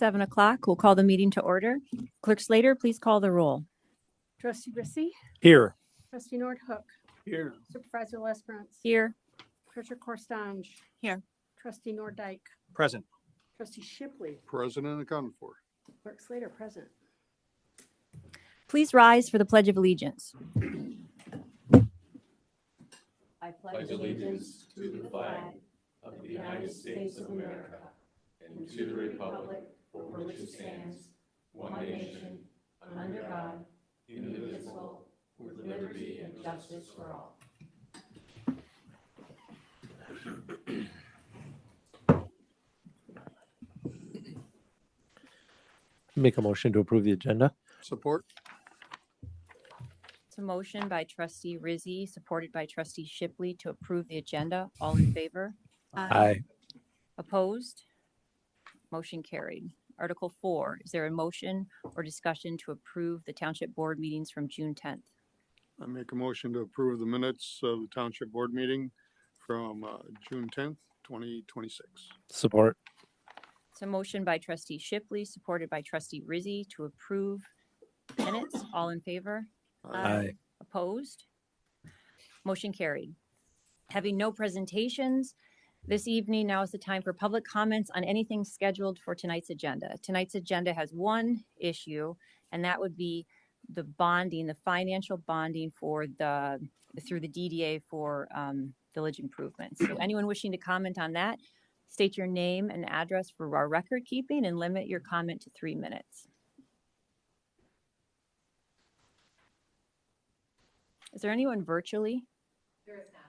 7 o'clock. We'll call the meeting to order. Clerk Slater, please call the roll. Trustee Rissy, Here. Trustee Nordhook, Here. Supervisor Lesperance, Here. Treasurer Corstange, Here. Trustee Norddyke, Present. Trustee Shipley, Present and accounted for. Clerk Slater present. Please rise for the Pledge of Allegiance. I pledge allegiance to the flag of the United States of America and to the republic for which it stands, one nation, under God, indivisible, with liberty and justice for all. Make a motion to approve the agenda. Support. It's a motion by Trustee Rizzi, supported by Trustee Shipley to approve the agenda. All in favor? Aye. Opposed? Motion carried. Article 4, is there a motion or discussion to approve the Township Board meetings from June 10th? I make a motion to approve the minutes of the Township Board meeting from June 10th, 2026. Support. It's a motion by Trustee Shipley, supported by Trustee Rizzi to approve minutes. All in favor? Aye. Opposed? Motion carried. Having no presentations this evening, now is the time for public comments on anything scheduled for tonight's agenda. Tonight's agenda has one issue, and that would be the bonding, the financial bonding for through the DDA for village improvements. So anyone wishing to comment on that, state your name and address for our record keeping and limit your comment to 3 minutes. Is there anyone virtually? There is not.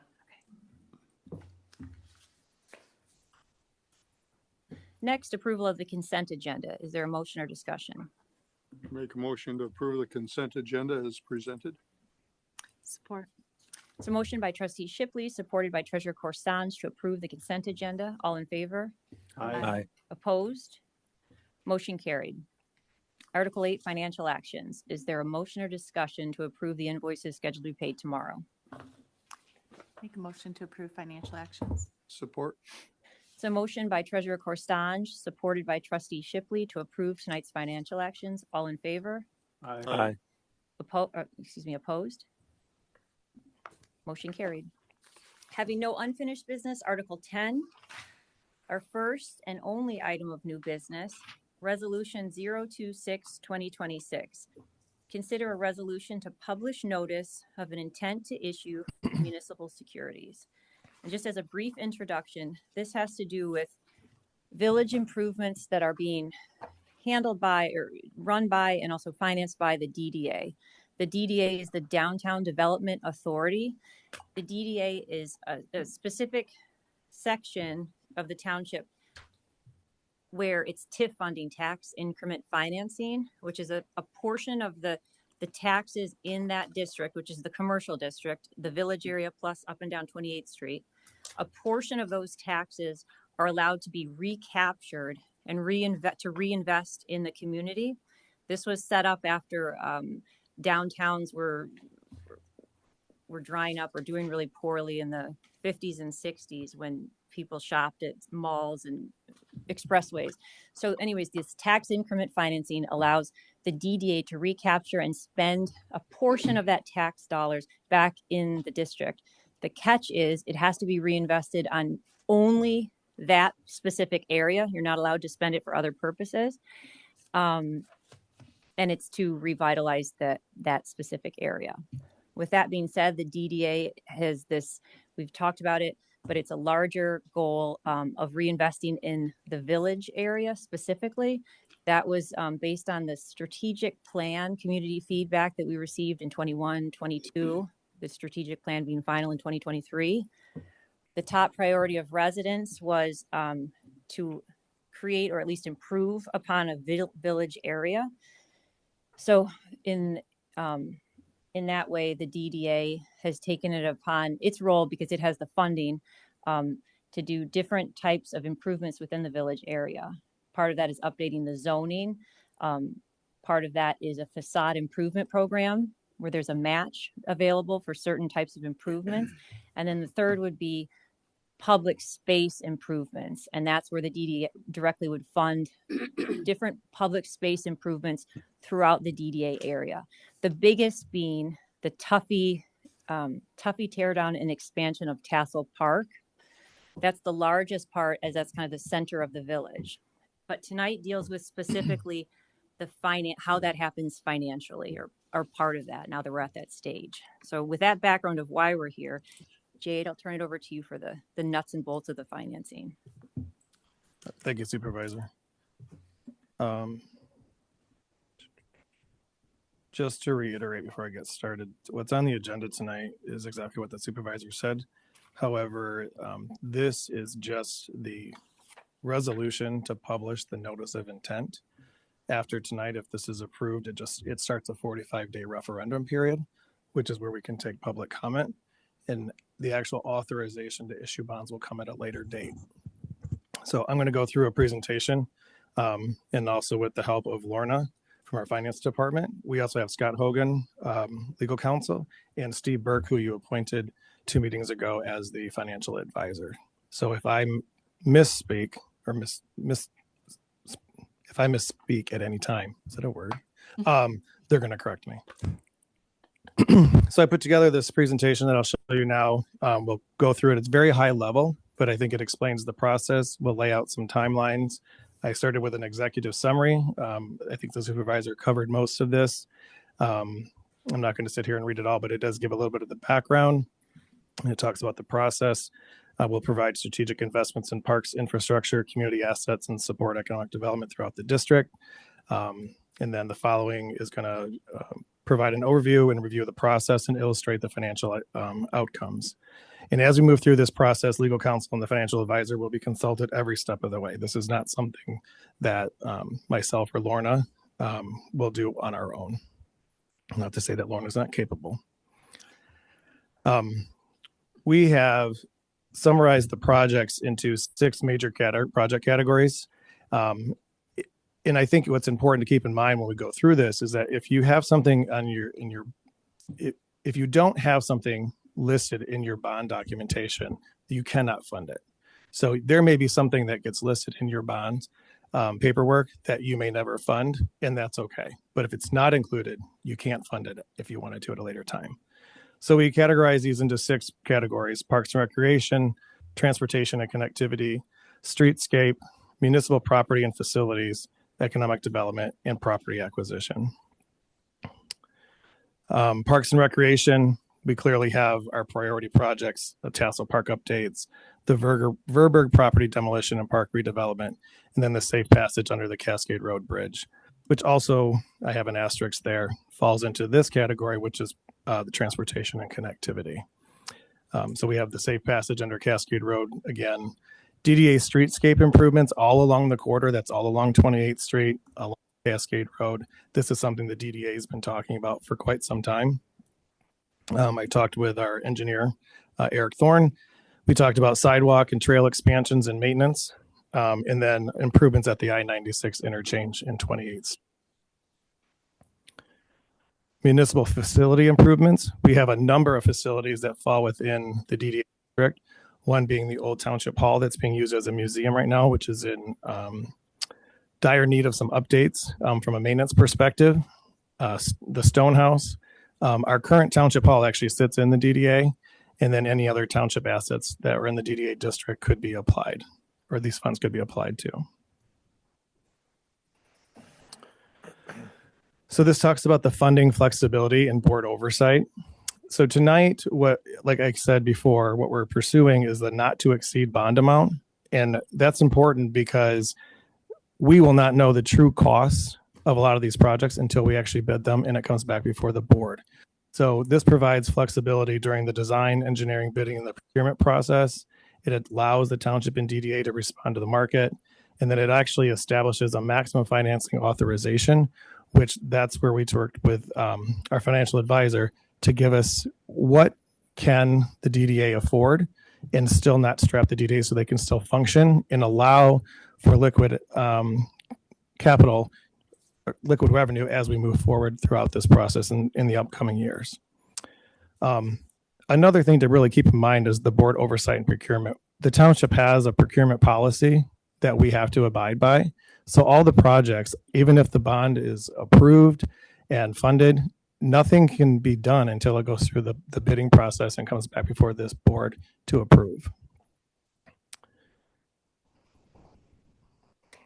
Next, approval of the consent agenda. Is there a motion or discussion? Make a motion to approve the consent agenda as presented. Support. It's a motion by Trustee Shipley, supported by Treasurer Corstange to approve the consent agenda. All in favor? Aye. Opposed? Motion carried. Article 8, financial actions. Is there a motion or discussion to approve the invoices scheduled to be paid tomorrow? Make a motion to approve financial actions. Support. It's a motion by Treasurer Corstange, supported by Trustee Shipley to approve tonight's financial actions. All in favor? Aye. Opposed? Motion carried. Having no unfinished business, Article 10, our first and only item of new business, Resolution 026-2026. Consider a resolution to publish notice of an intent to issue municipal securities. And just as a brief introduction, this has to do with village improvements that are being handled by or run by and also financed by the DDA. The DDA is the Downtown Development Authority. The DDA is a specific section of the township where it's TIF funding, tax increment financing, which is a portion of the taxes in that district, which is the commercial district, the village area plus up and down 28th Street. A portion of those taxes are allowed to be recaptured and reinvest in the community. This was set up after downtowns were drying up or doing really poorly in the 50s and 60s when people shopped at malls and expressways. So anyways, this tax increment financing allows the DDA to recapture and spend a portion of that tax dollars back in the district. The catch is it has to be reinvested on only that specific area. You're not allowed to spend it for other purposes. And it's to revitalize that specific area. With that being said, the DDA has this, we've talked about it, but it's a larger goal of reinvesting in the village area specifically. That was based on the strategic plan, community feedback that we received in 21, 22, the strategic plan being final in 2023. The top priority of residents was to create or at least improve upon a village area. So in that way, the DDA has taken it upon its role because it has the funding to do different types of improvements within the village area. Part of that is updating the zoning. Part of that is a facade improvement program where there's a match available for certain types of improvements. And then the third would be public space improvements. And that's where the DDA directly would fund different public space improvements throughout the DDA area. The biggest being the Tuffy tear down and expansion of Tassel Park. That's the largest part, as that's kind of the center of the village. But tonight deals with specifically how that happens financially, or part of that, now that we're at that stage. So with that background of why we're here, Jade, I'll turn it over to you for the nuts and bolts of the financing. Thank you, Supervisor. Just to reiterate before I get started, what's on the agenda tonight is exactly what the supervisor said. However, this is just the resolution to publish the notice of intent. After tonight, if this is approved, it starts a 45-day referendum period, which is where we can take public comment, and the actual authorization to issue bonds will come at a later date. So I'm going to go through a presentation, and also with the help of Lorna from our finance department. We also have Scott Hogan, legal counsel, and Steve Burke, who you appointed 2 meetings ago as the financial advisor. So if I misspeak or if I misspeak at any time, is that a word? They're going to correct me. So I put together this presentation that I'll show you now. We'll go through it. It's very high level, but I think it explains the process. We'll lay out some timelines. I started with an executive summary. I think the supervisor covered most of this. I'm not going to sit here and read it all, but it does give a little bit of the background. It talks about the process. We'll provide strategic investments in parks, infrastructure, community assets, and support economic development throughout the district. And then the following is going to provide an overview and review of the process and illustrate the financial outcomes. And as we move through this process, legal counsel and the financial advisor will be consulted every step of the way. This is not something that myself or Lorna will do on our own. Not to say that Lorna is not capable. We have summarized the projects into 6 major project categories. And I think what's important to keep in mind when we go through this is that if you have something on if you don't have something listed in your bond documentation, you cannot fund it. So there may be something that gets listed in your bonds paperwork that you may never fund, and that's okay. But if it's not included, you can't fund it if you wanted to at a later time. So we categorize these into 6 categories: parks and recreation, transportation and connectivity, streetscape, municipal property and facilities, economic development, and property acquisition. Parks and recreation, we clearly have our priority projects, the Tassel Park updates, the Verberg property demolition and park redevelopment, and then the safe passage under the Cascade Road Bridge, which also, I have an asterisk there, falls into this category, which is the transportation and connectivity. So we have the safe passage under Cascade Road again, DDA streetscape improvements all along the corridor. That's all along 28th Street, along Cascade Road. This is something the DDA has been talking about for quite some time. I talked with our engineer, Eric Thorne. We talked about sidewalk and trail expansions and maintenance, and then improvements at the I-96 interchange in 28th. Municipal facility improvements. We have a number of facilities that fall within the DDA district. One being the old Township Hall that's being used as a museum right now, which is in dire need of some updates from a maintenance perspective. The Stone House. Our current Township Hall actually sits in the DDA, and then any other township assets that are in the DDA district could be applied, or these funds could be applied to. So this talks about the funding flexibility and board oversight. So tonight, like I said before, what we're pursuing is the not to exceed bond amount. And that's important because we will not know the true costs of a lot of these projects until we actually bid them and it comes back before the board. So this provides flexibility during the design, engineering, bidding, and the procurement process. It allows the township and DDA to respond to the market. And then it actually establishes a maximum financing authorization, which that's where we worked with our financial advisor to give us what can the DDA afford and still not strap the DDA so they can still function and allow for liquid capital, liquid revenue as we move forward throughout this process in the upcoming years. Another thing to really keep in mind is the board oversight and procurement the township has a procurement policy that we have to abide by. So all the projects, even if the bond is approved and funded, nothing can be done until it goes through the bidding process and comes back before this board to approve.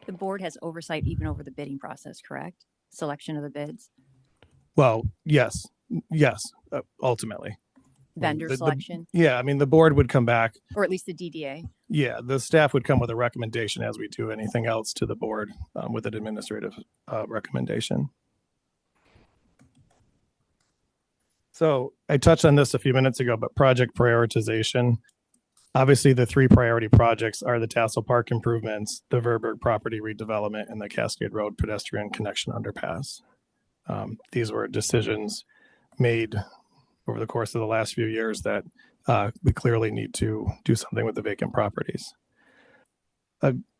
The board has oversight even over the bidding process, correct? Selection of the bids, Well, yes, ultimately. vendor selection, Yeah, I mean, the board would come back. or at least the DDA. Yeah, the staff would come with a recommendation as we do anything else to the board with an administrative recommendation. So I touched on this a few minutes ago, but project prioritization. Obviously, the three priority projects are the Tassel Park improvements, the Verberg property redevelopment, and the Cascade Road pedestrian connection underpass. These were decisions made over the course of the last few years that we clearly need to do something with the vacant properties.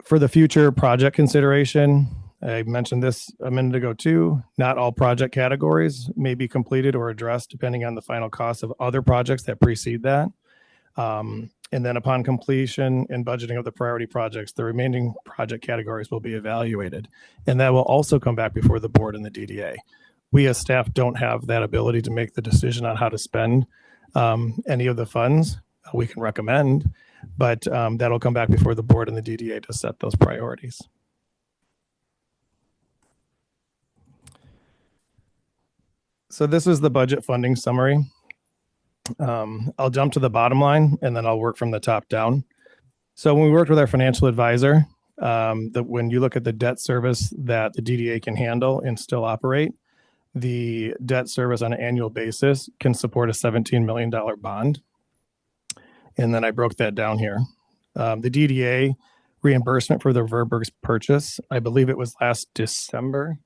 For the future project consideration, I mentioned this a minute ago too, not all project categories may be completed or addressed depending on the final cost of other projects that precede that. And then upon completion and budgeting of the priority projects, the remaining project categories will be evaluated. And that will also come back before the board and the DDA. We as staff don't have that ability to make the decision on how to spend any of the funds. We can recommend, but that'll come back before the board and the DDA to set those priorities. So this is the budget funding summary. I'll jump to the bottom line and then I'll work from the top down. So when we worked with our financial advisor, when you look at the debt service that the DDA can handle and still operate, the debt service on an annual basis can support a $17 million bond. And then I broke that down here. The DDA reimbursement for the Verberg's purchase, I believe it was last December.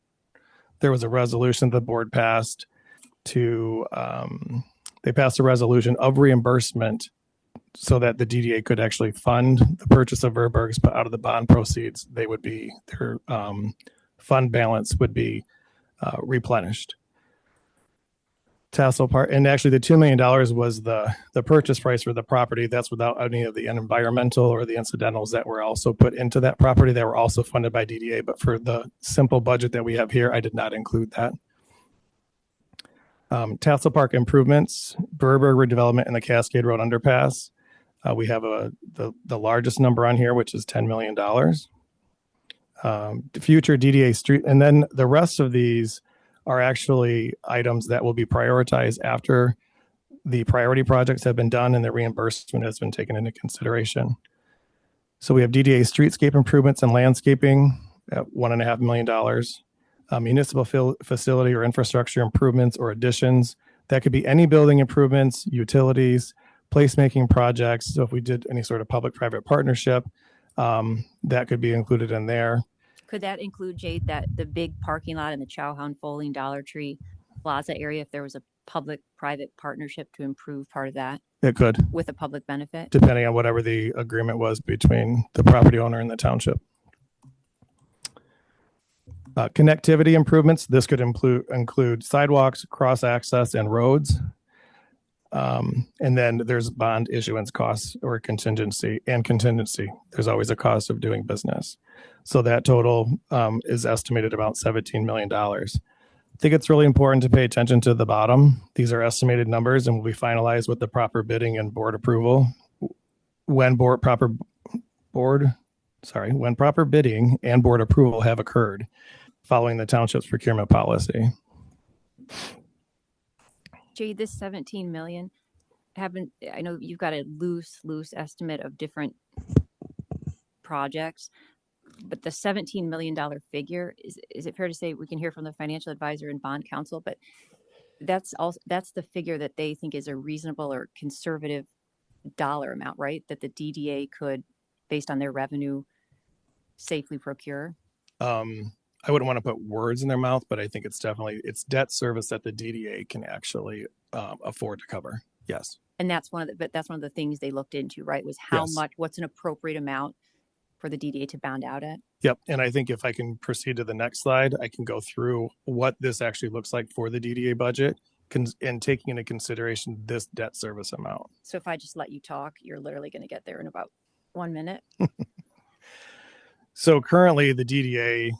There was a resolution the board passed to, they passed a resolution of reimbursement so that the DDA could actually fund the purchase of Verberg's, but out of the bond proceeds, they would be, their fund balance would be replenished. Tassel Park, and actually the $2 million was the purchase price for the property. That's without any of the environmental or the incidentals that were also put into that property that were also funded by DDA. But for the simple budget that we have here, I did not include that. Tassel Park improvements, Verberg redevelopment, and the Cascade Road underpass. We have the largest number on here, which is $10 million. The future DDA street, and then the rest of these are actually items that will be prioritized after the priority projects have been done and the reimbursement has been taken into consideration. So we have DDA streetscape improvements and landscaping at $1.5 million. Municipal facility or infrastructure improvements or additions. That could be any building improvements, utilities, placemaking projects. So if we did any sort of public-private partnership, that could be included in there. Could that include, Jade, that the big parking lot in the Chowhound Foaling Dollar Tree Plaza area, if there was a public-private partnership to improve part of that It could, with a public benefit? depending on whatever the agreement was between the property owner and the township. Connectivity improvements. This could include sidewalks, cross access, and roads. And then there's bond issuance costs or contingency. There's always a cost of doing business. So that total is estimated about $17 million. I think it's really important to pay attention to the bottom. These are estimated numbers and will be finalized with the proper bidding and board approval. When proper bidding and board approval have occurred following the township's procurement policy. Jade, this 17 million, I know you've got a loose estimate of different projects, but the $17 million figure, is it fair to say we can hear from the financial advisor and bond counsel, but that's the figure that they think is a reasonable or conservative dollar amount, right? That the DDA could, based on their revenue, safely procure? I wouldn't want to put words in their mouth, but I think it's debt service that the DDA can actually afford to cover. Yes. And that's one of the things they looked into, right? Was how Yes. much, what's an appropriate amount for the DDA to bound out at? Yep. And I think if I can proceed to the next slide, I can go through what this actually looks like for the DDA budget and taking into consideration this debt service amount. So if I just let you talk, you're literally going to get there in about 1 minute. So currently the DDA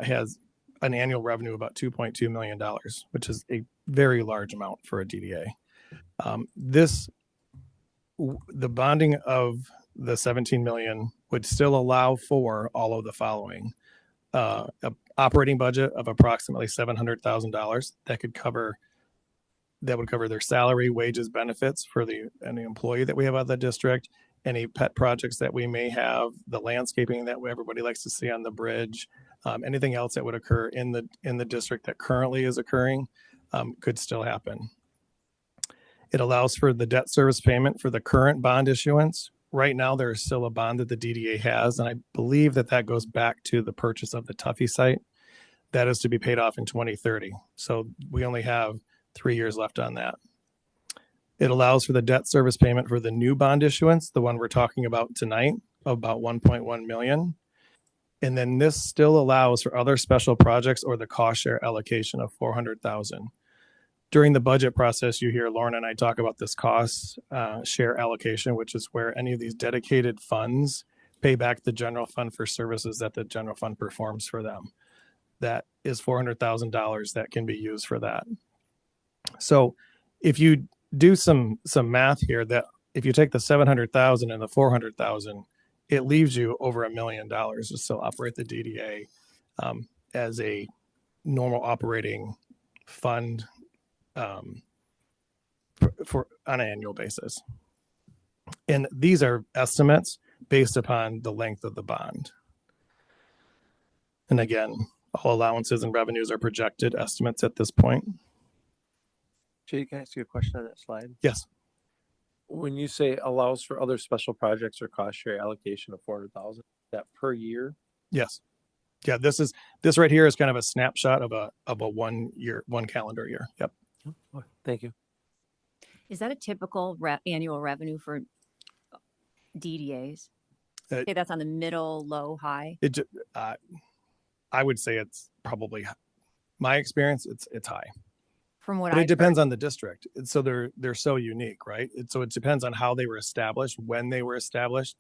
has an annual revenue of about $2.2 million, which is a very large amount for a DDA. The bonding of the 17 million would still allow for all of the following: a operating budget of approximately $700,000 that would cover their salary, wages, benefits for any employee that we have out of the district, any pet projects that we may have, the landscaping that everybody likes to see on the bridge, anything else that would occur in the district that currently is occurring could still happen. It allows for the debt service payment for the current bond issuance. Right now, there is still a bond that the DDA has, and I believe that goes back to the purchase of the Tuffy site. That is to be paid off in 2030. So we only have 3 years left on that. It allows for the debt service payment for the new bond issuance, the one we're talking about tonight, of about 1.1 million. And then this still allows for other special projects or the cost share allocation of 400,000. During the budget process, you hear Lauren and I talk about this cost share allocation, which is where any of these dedicated funds pay back the general fund for services that the general fund performs for them. That is $400,000 that can be used for that. So if you do some math here, that if you take the 700,000 and the 400,000, it leaves you over $1 million to still operate the DDA as a normal operating fund for on an annual basis. And these are estimates based upon the length of the bond. And again, all allowances and revenues are projected estimates at this point. Jay, can I ask you a question on that slide? Yes. When you say allows for other special projects or cost share allocation of 400,000, that per year? Yes. Yeah, this right here is kind of a snapshot of a 1 calendar year. Yep. Oh, thank you. Is that a typical annual revenue for DDAs? Okay, that's on the middle, low, high. I would say it's probably, my experience, it's high. From what But I it depends on the district. So they're so unique, right? So it depends on how they were established, when they were established,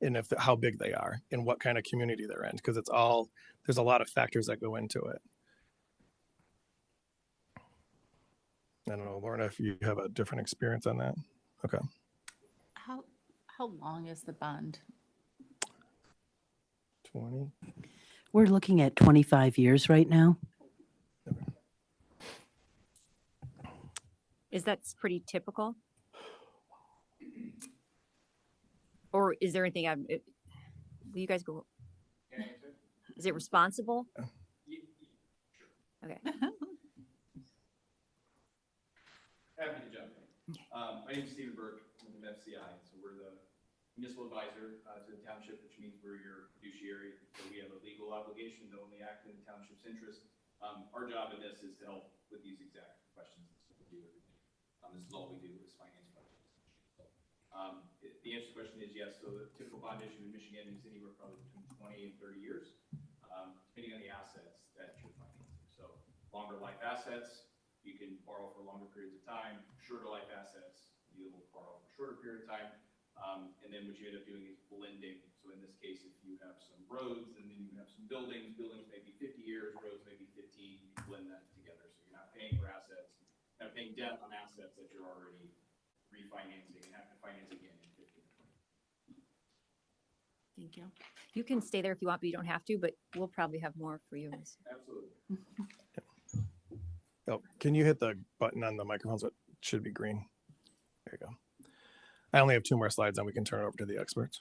and how big they are, and what kind of community they're in, because there's a lot of factors that go into it. I don't know, Lorna, if you have a different experience on that. Okay. How long is the bond? 20. We're looking at 25 years right now. Is that pretty typical? Or is there anything will you guys go? Is it responsible? Okay. Happy to jump in. My name is Stephen Burke. I'm with FCI. So we're the municipal advisor to the township, which means we're your fiduciary. So we have a legal obligation to only act in the township's interest. Our job in this is to help with these exact questions. This is all we do is finance projects. The answer to the question is yes. So the typical bond issue in Michigan is anywhere probably between 20 and 30 years, depending on the assets that you're financing. So longer life assets, you can borrow for longer periods of time. Shorter life assets, you will borrow for a shorter period of time. And then what you end up doing is blending. So in this case, if you have some roads and then you have some buildings may be 50 years, roads may be 15, you blend that together. So you're not paying for assets, not paying debt on assets that you're already refinancing and have to finance again in 15 or 20. Thank you. You can stay there if you want, but you don't have to, but we'll probably have more for you. Absolutely. Oh, can you hit the button on the microphone so it should be green? There you go. I only have 2 more slides, and we can turn it over to the experts.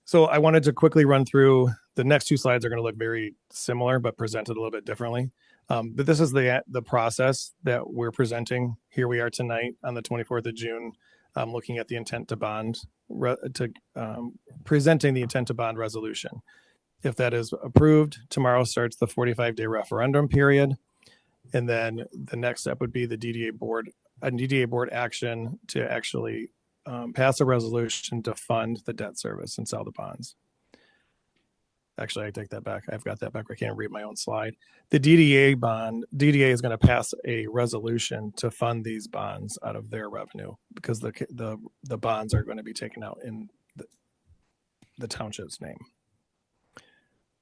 So I wanted to quickly run through the next 2 slides. Are going to look very similar, but presented a little bit differently. But this is the process that we're presenting. Here we are tonight on the 24th of June, looking at the intent to bond, presenting the intent to bond resolution. If that is approved, tomorrow starts the 45-day referendum period. And then the next step would be the DDA board action to actually pass a resolution to fund the debt service and sell the bonds. Actually, I take that back. I've got that back. I can't read my own slide. The DDA is going to pass a resolution to fund these bonds out of their revenue because the bonds are going to be taken out in the township's name.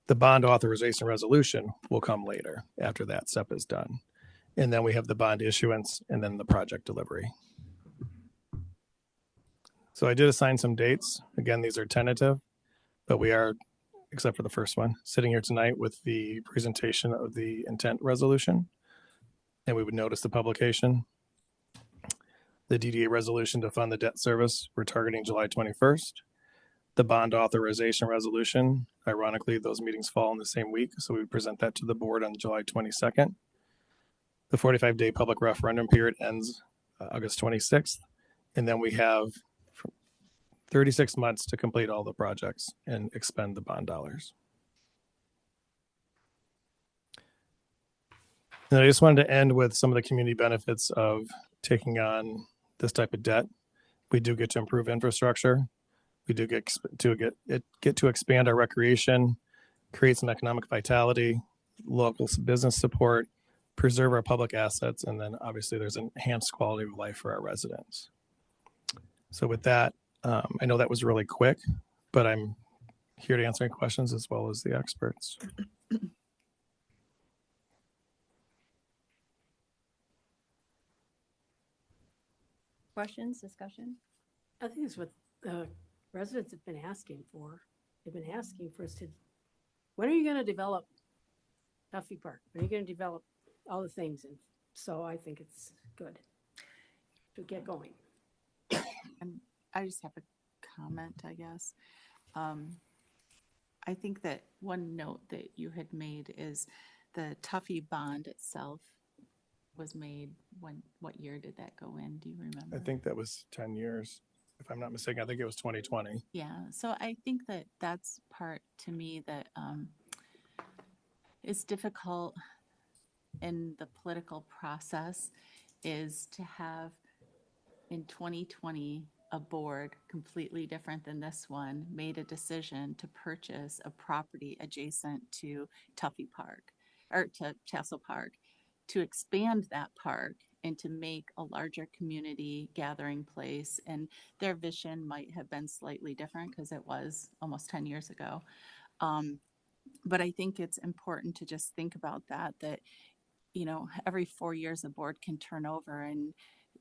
The bond authorization resolution will come later after that step is done. And then we have the bond issuance and then the project delivery. So I did assign some dates. Again, these are tentative, but we are, except for the first one, sitting here tonight with the presentation of the intent resolution. And we would notice the publication. The DDA resolution to fund the debt service, we're targeting July 21st. The bond authorization resolution, ironically, those meetings fall in the same week, so we would present that to the board on July 22nd. The 45-day public referendum period ends August 26th, and then we have 36 months to complete all the projects and expend the bond dollars. And I just wanted to end with some of the community benefits of taking on this type of debt. We do get to improve infrastructure. We do get to expand our recreation, create some economic vitality, local business support, preserve our public assets, and then obviously there's enhanced quality of life for our residents. So with that, I know that was really quick, but I'm here to answer any questions as well as the experts. Questions, discussion? I think it's what residents have been asking for. They've been asking for us to, when are you going to develop Duffy Park? When are you going to develop all the things? And so I think it's good to get going. And I just have a comment, I guess. I think that one note that you had made is the Tuffy bond itself was made what year did that go in? Do you remember? I think that was 10 years. If I'm not mistaken, I think it was 2020. Yeah. So I think that that's part to me that is difficult in the political process is to have in 2020 a board completely different than this one made a decision to purchase a property adjacent to Tuffy Park or to Tassel Park to expand that park and to make a larger community gathering place. And their vision might have been slightly different because it was almost 10 years ago. But I think it's important to just think about that, you know, every 4 years a board can turn over and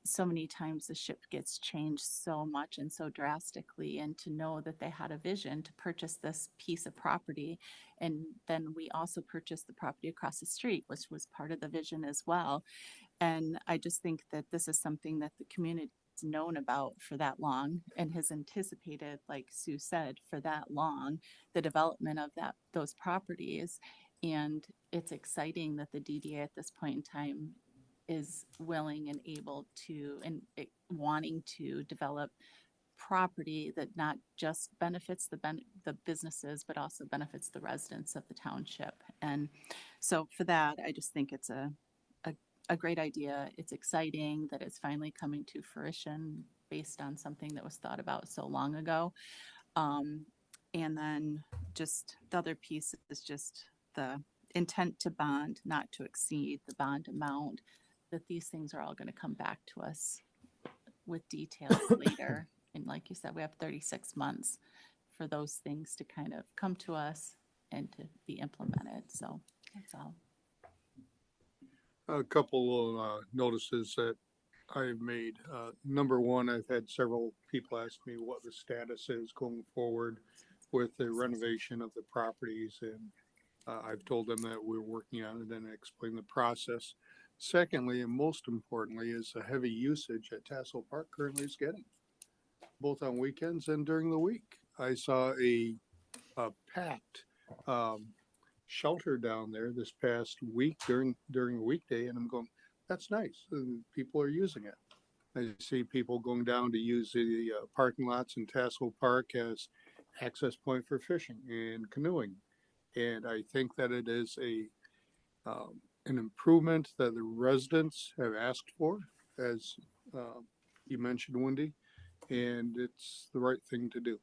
so many times the ship gets changed so much and so drastically, and to know that they had a vision to purchase this piece of property. And then we also purchased the property across the street, which was part of the vision as well. And I just think that this is something that the community has known about for that long and has anticipated, like Sue said, for that long, the development of those properties. And it's exciting that the DDA at this point in time is willing and able to and wanting to develop property that not just benefits the businesses, but also benefits the residents of the township. And so for that, I just think it's a great idea. It's exciting that it's finally coming to fruition based on something that was thought about so long ago. And then just the other piece is just the intent to bond, not to exceed the bond amount, that these things are all going to come back to us with details later. And like you said, we have 36 months for those things to kind of come to us and to be implemented. So that's all. A couple of notices that I've made. Number one, I've had several people ask me what the status is going forward with the renovation of the properties, and I've told them that we're working on it and I explain the process. Secondly, and most importantly, is the heavy usage that Tassel Park currently is getting, both on weekends and during the week. I saw a packed shelter down there this past week during a weekday, and I'm going, that's nice. People are using it. I see people going down to use the parking lots in Tassel Park as access point for fishing and canoeing. And I think that it is an improvement that the residents have asked for, as you mentioned, Wendy, and it's the right thing to do.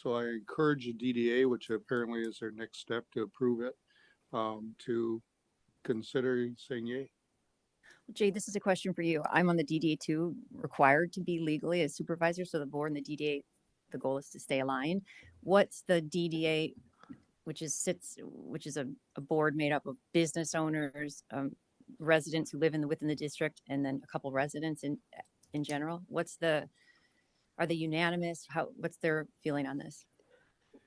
So I encourage the DDA, which apparently is their next step to approve it, to consider saying yay. Jay, this is a question for you. I'm on the DDA too, required to be legally a supervisor. So the board and the DDA, the goal is to stay aligned. What's the DDA, which is a board made up of business owners, residents who live within the district, and then a couple residents in general? Are they unanimous? What's their feeling on this?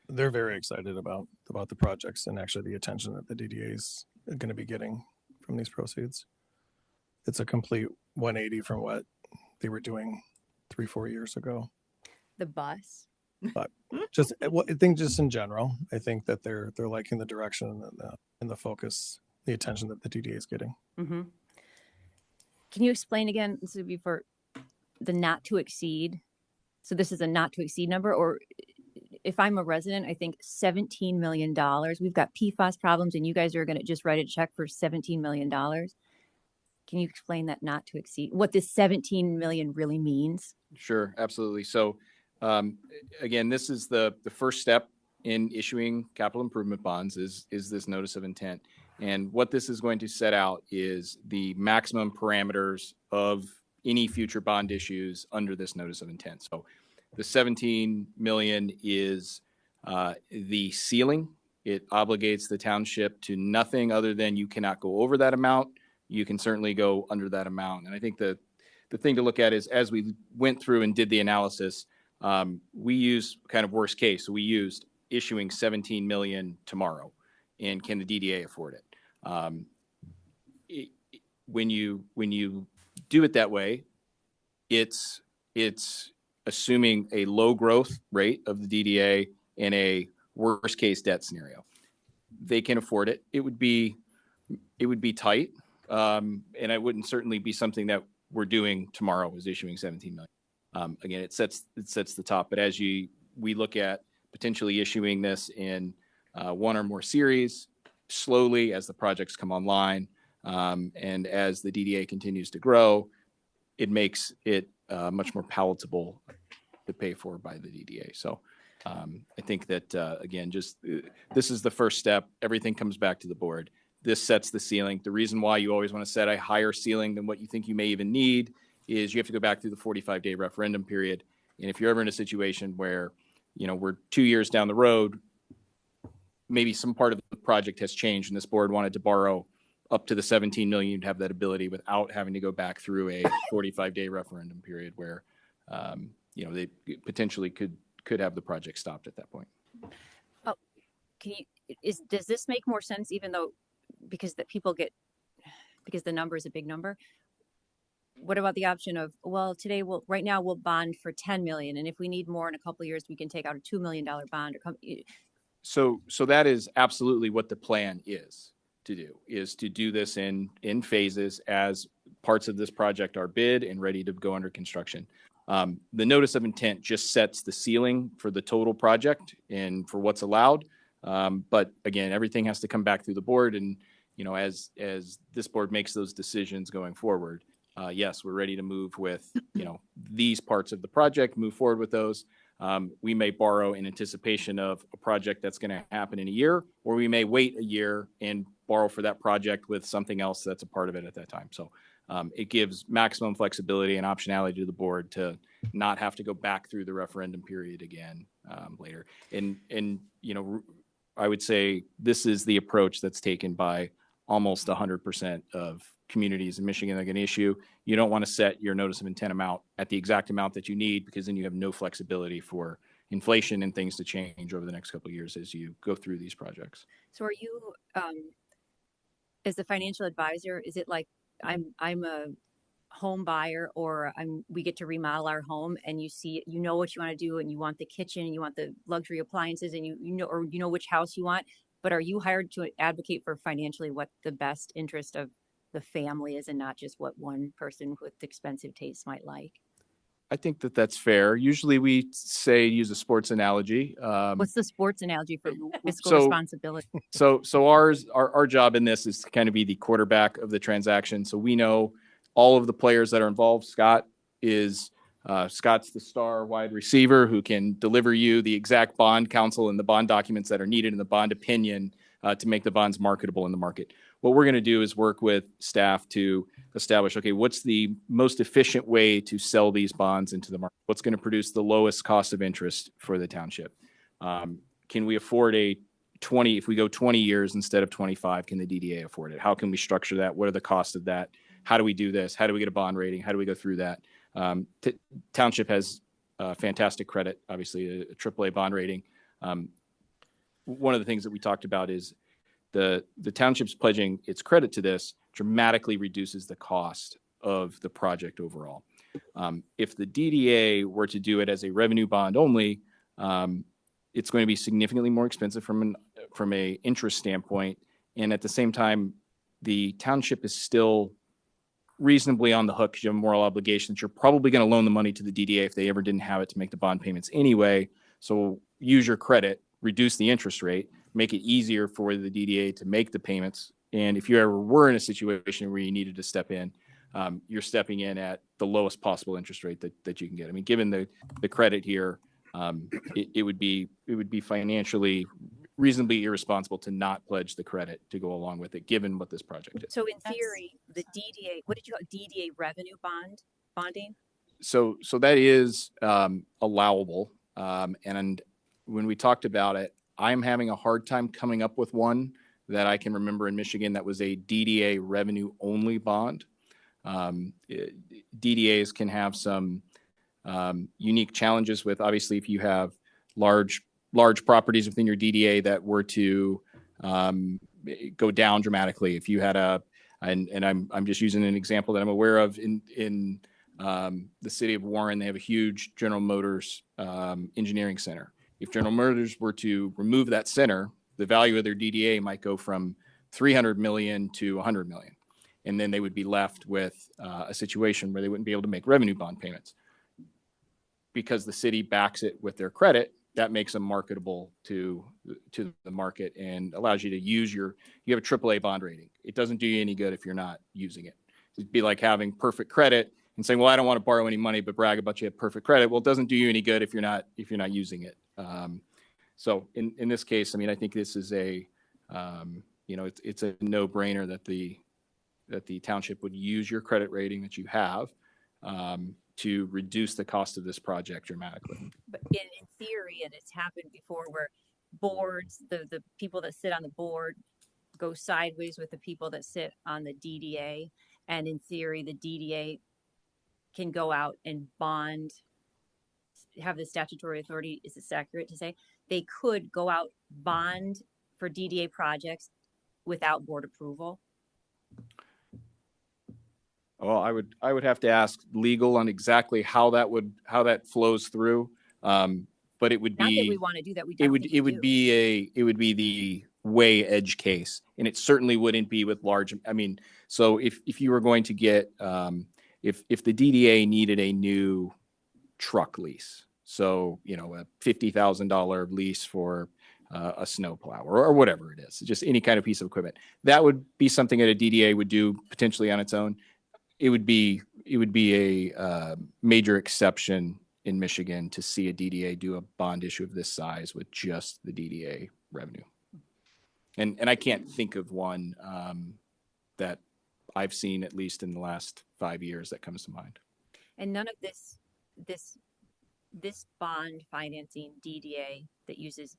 They're very excited about the projects and actually the attention that the DDA is going to be getting from these proceeds. It's a complete 180 from what they were doing 3-4 years ago. The bus. But just, I think just in general, I think that they're liking the direction and the focus, the attention that the DDA is getting. Mm-hmm. Can you explain again? This would be for the not to exceed. So this is a not to exceed number, or if I'm a resident, I think $17 million. We've got PFAS problems, and you guys are going to just write a check for $17 million. Can you explain that not to exceed? What this 17 million really means? Sure, absolutely. So again, this is the first step in issuing capital improvement bonds is this notice of intent. And what this is going to set out is the maximum parameters of any future bond issues under this notice of intent. So the 17 million is the ceiling. It obligates the township to nothing other than you cannot go over that amount. You can certainly go under that amount. And I think the thing to look at is as we went through and did the analysis, we used kind of worst case. So we used issuing 17 million tomorrow, and can the DDA afford it? When you do it that way, it's assuming a low growth rate of the DDA in a worst case debt scenario. They can afford it. It would be tight. And it wouldn't certainly be something that we're doing tomorrow is issuing 17 million. Again, it sets the top, but we look at potentially issuing this in one or more series slowly as the projects come online. And as the DDA continues to grow, it makes it much more palatable to pay for by the DDA. So I think that, again, this is the first step. Everything comes back to the board. This sets the ceiling. The reason why you always want to set a higher ceiling than what you think you may even need is you have to go back through the 45-day referendum period. And if you're ever in a situation where, we're 2 years down the road, maybe some part of the project has changed and this board wanted to borrow up to the 17 million, you'd have that ability without having to go back through a 45-day referendum period where, they potentially could have the project stopped at that point. Oh, does this make more sense even though, because the number is a big number? What about the option of, well, right now we'll bond for 10 million. And if we need more in a couple of years, we can take out a $2 million bond. So that is absolutely what the plan is to do this in phases as parts of this project are bid and ready to go under construction. The notice of intent just sets the ceiling for the total project and for what's allowed. But again, everything has to come back through the board. And, as this board makes those decisions going forward, yes, we're ready to move with, these parts of the project, move forward with those. We may borrow in anticipation of a project that's going to happen in a year, or we may wait a year and borrow for that project with something else that's a part of it at that time. So it gives maximum flexibility and optionality to the board to not have to go back through the referendum period again later. And I would say this is the approach that's taken by almost 100% of communities in Michigan that are going to issue. You don't want to set your notice of intent amount at the exact amount that you need, because then you have no flexibility for inflation and things to change over the next couple of years as you go through these projects. So are you, as the financial advisor, is it like I'm a home buyer, or we get to remodel our home, and you know what you want to do, and you want the kitchen, and you want the luxury appliances, and you know which house you want, but are you hired to advocate for financially what the best interest of the family is and not just what one person with expensive tastes might like? I think that's fair. Usually we use a sports analogy. What's the sports analogy for fiscal so- responsibility? So our job in this is to kind of be the quarterback of the transaction. So we know all of the players that are involved. Scott is Scott's the star wide receiver who can deliver you the exact bond counsel and the bond documents that are needed in the bond opinion to make the bonds marketable in the market. What we're going to do is work with staff to establish, okay, what's the most efficient way to sell these bonds into the market? What's going to produce the lowest cost of interest for the township? Can we afford a 20, if we go 20 years instead of 25, can the DDA afford it? How can we structure that? What are the costs of that? How do we do this? How do we get a bond rating? How do we go through that? Township has fantastic credit, obviously a AAA bond rating. One of the things that we talked about is the township's pledging its credit to this dramatically reduces the cost of the project overall. If the DDA were to do it as a revenue bond only, it's going to be significantly more expensive from a interest standpoint. And at the same time, the township is still reasonably on the hook because you have a moral obligation that you're probably going to loan the money to the DDA if they ever didn't have it to make the bond payments anyway. So use your credit, reduce the interest rate, make it easier for the DDA to make the payments. And if you ever were in a situation where you needed to step in, you're stepping in at the lowest possible interest rate that you can get. I mean, given the credit here, it would be financially reasonably irresponsible to not pledge the credit to go along with it, given what this project is. So in theory, the DDA, what did you call it? DDA revenue bonding? So that is allowable. And when we talked about it, I'm having a hard time coming up with one that I can remember in Michigan that was a DDA revenue only bond. DDAs can have some unique challenges with, obviously, if you have large properties within your DDA that were to go down dramatically. If you had and I'm just using an example that I'm aware of in the city of Warren, they have a huge General Motors engineering center. If General Motors were to remove that center, the value of their DDA might go from 300 million to 100 million. And then they would be left with a situation where they wouldn't be able to make revenue bond payments. Because the city backs it with their credit, that makes them marketable to the market and allows you to use you have a AAA bond rating. It doesn't do you any good if you're not using it. It'd be like having perfect credit and saying, well, I don't want to borrow any money, but brag about you have perfect credit. Well, it doesn't do you any good if you're not using it. So in this case, I mean, I think this is it's a no-brainer that the township would use your credit rating that you have to reduce the cost of this project dramatically. But in theory, and it's happened before where boards, the people that sit on the board go sideways with the people that sit on the DDA. And in theory, the DDA can go out and bond, have the statutory authority, is this accurate to say? They could go out, bond for DDA projects without board approval. Well, I would have to ask legal on exactly how that flows through. But it would be, not that we want to do that. It would be the way edge case, and it certainly wouldn't be with large. I mean, so if you were going to get if the DDA needed a new truck lease, so a $50,000 lease for a snowplow or whatever it is, just any kind of piece of equipment, that would be something that a DDA would do potentially on its own. It would be a major exception in Michigan to see a DDA do a bond issue of this size with just the DDA revenue. And I can't think of one that I've seen, at least in the last 5 years, that comes to mind. And none of this bond financing DDA that uses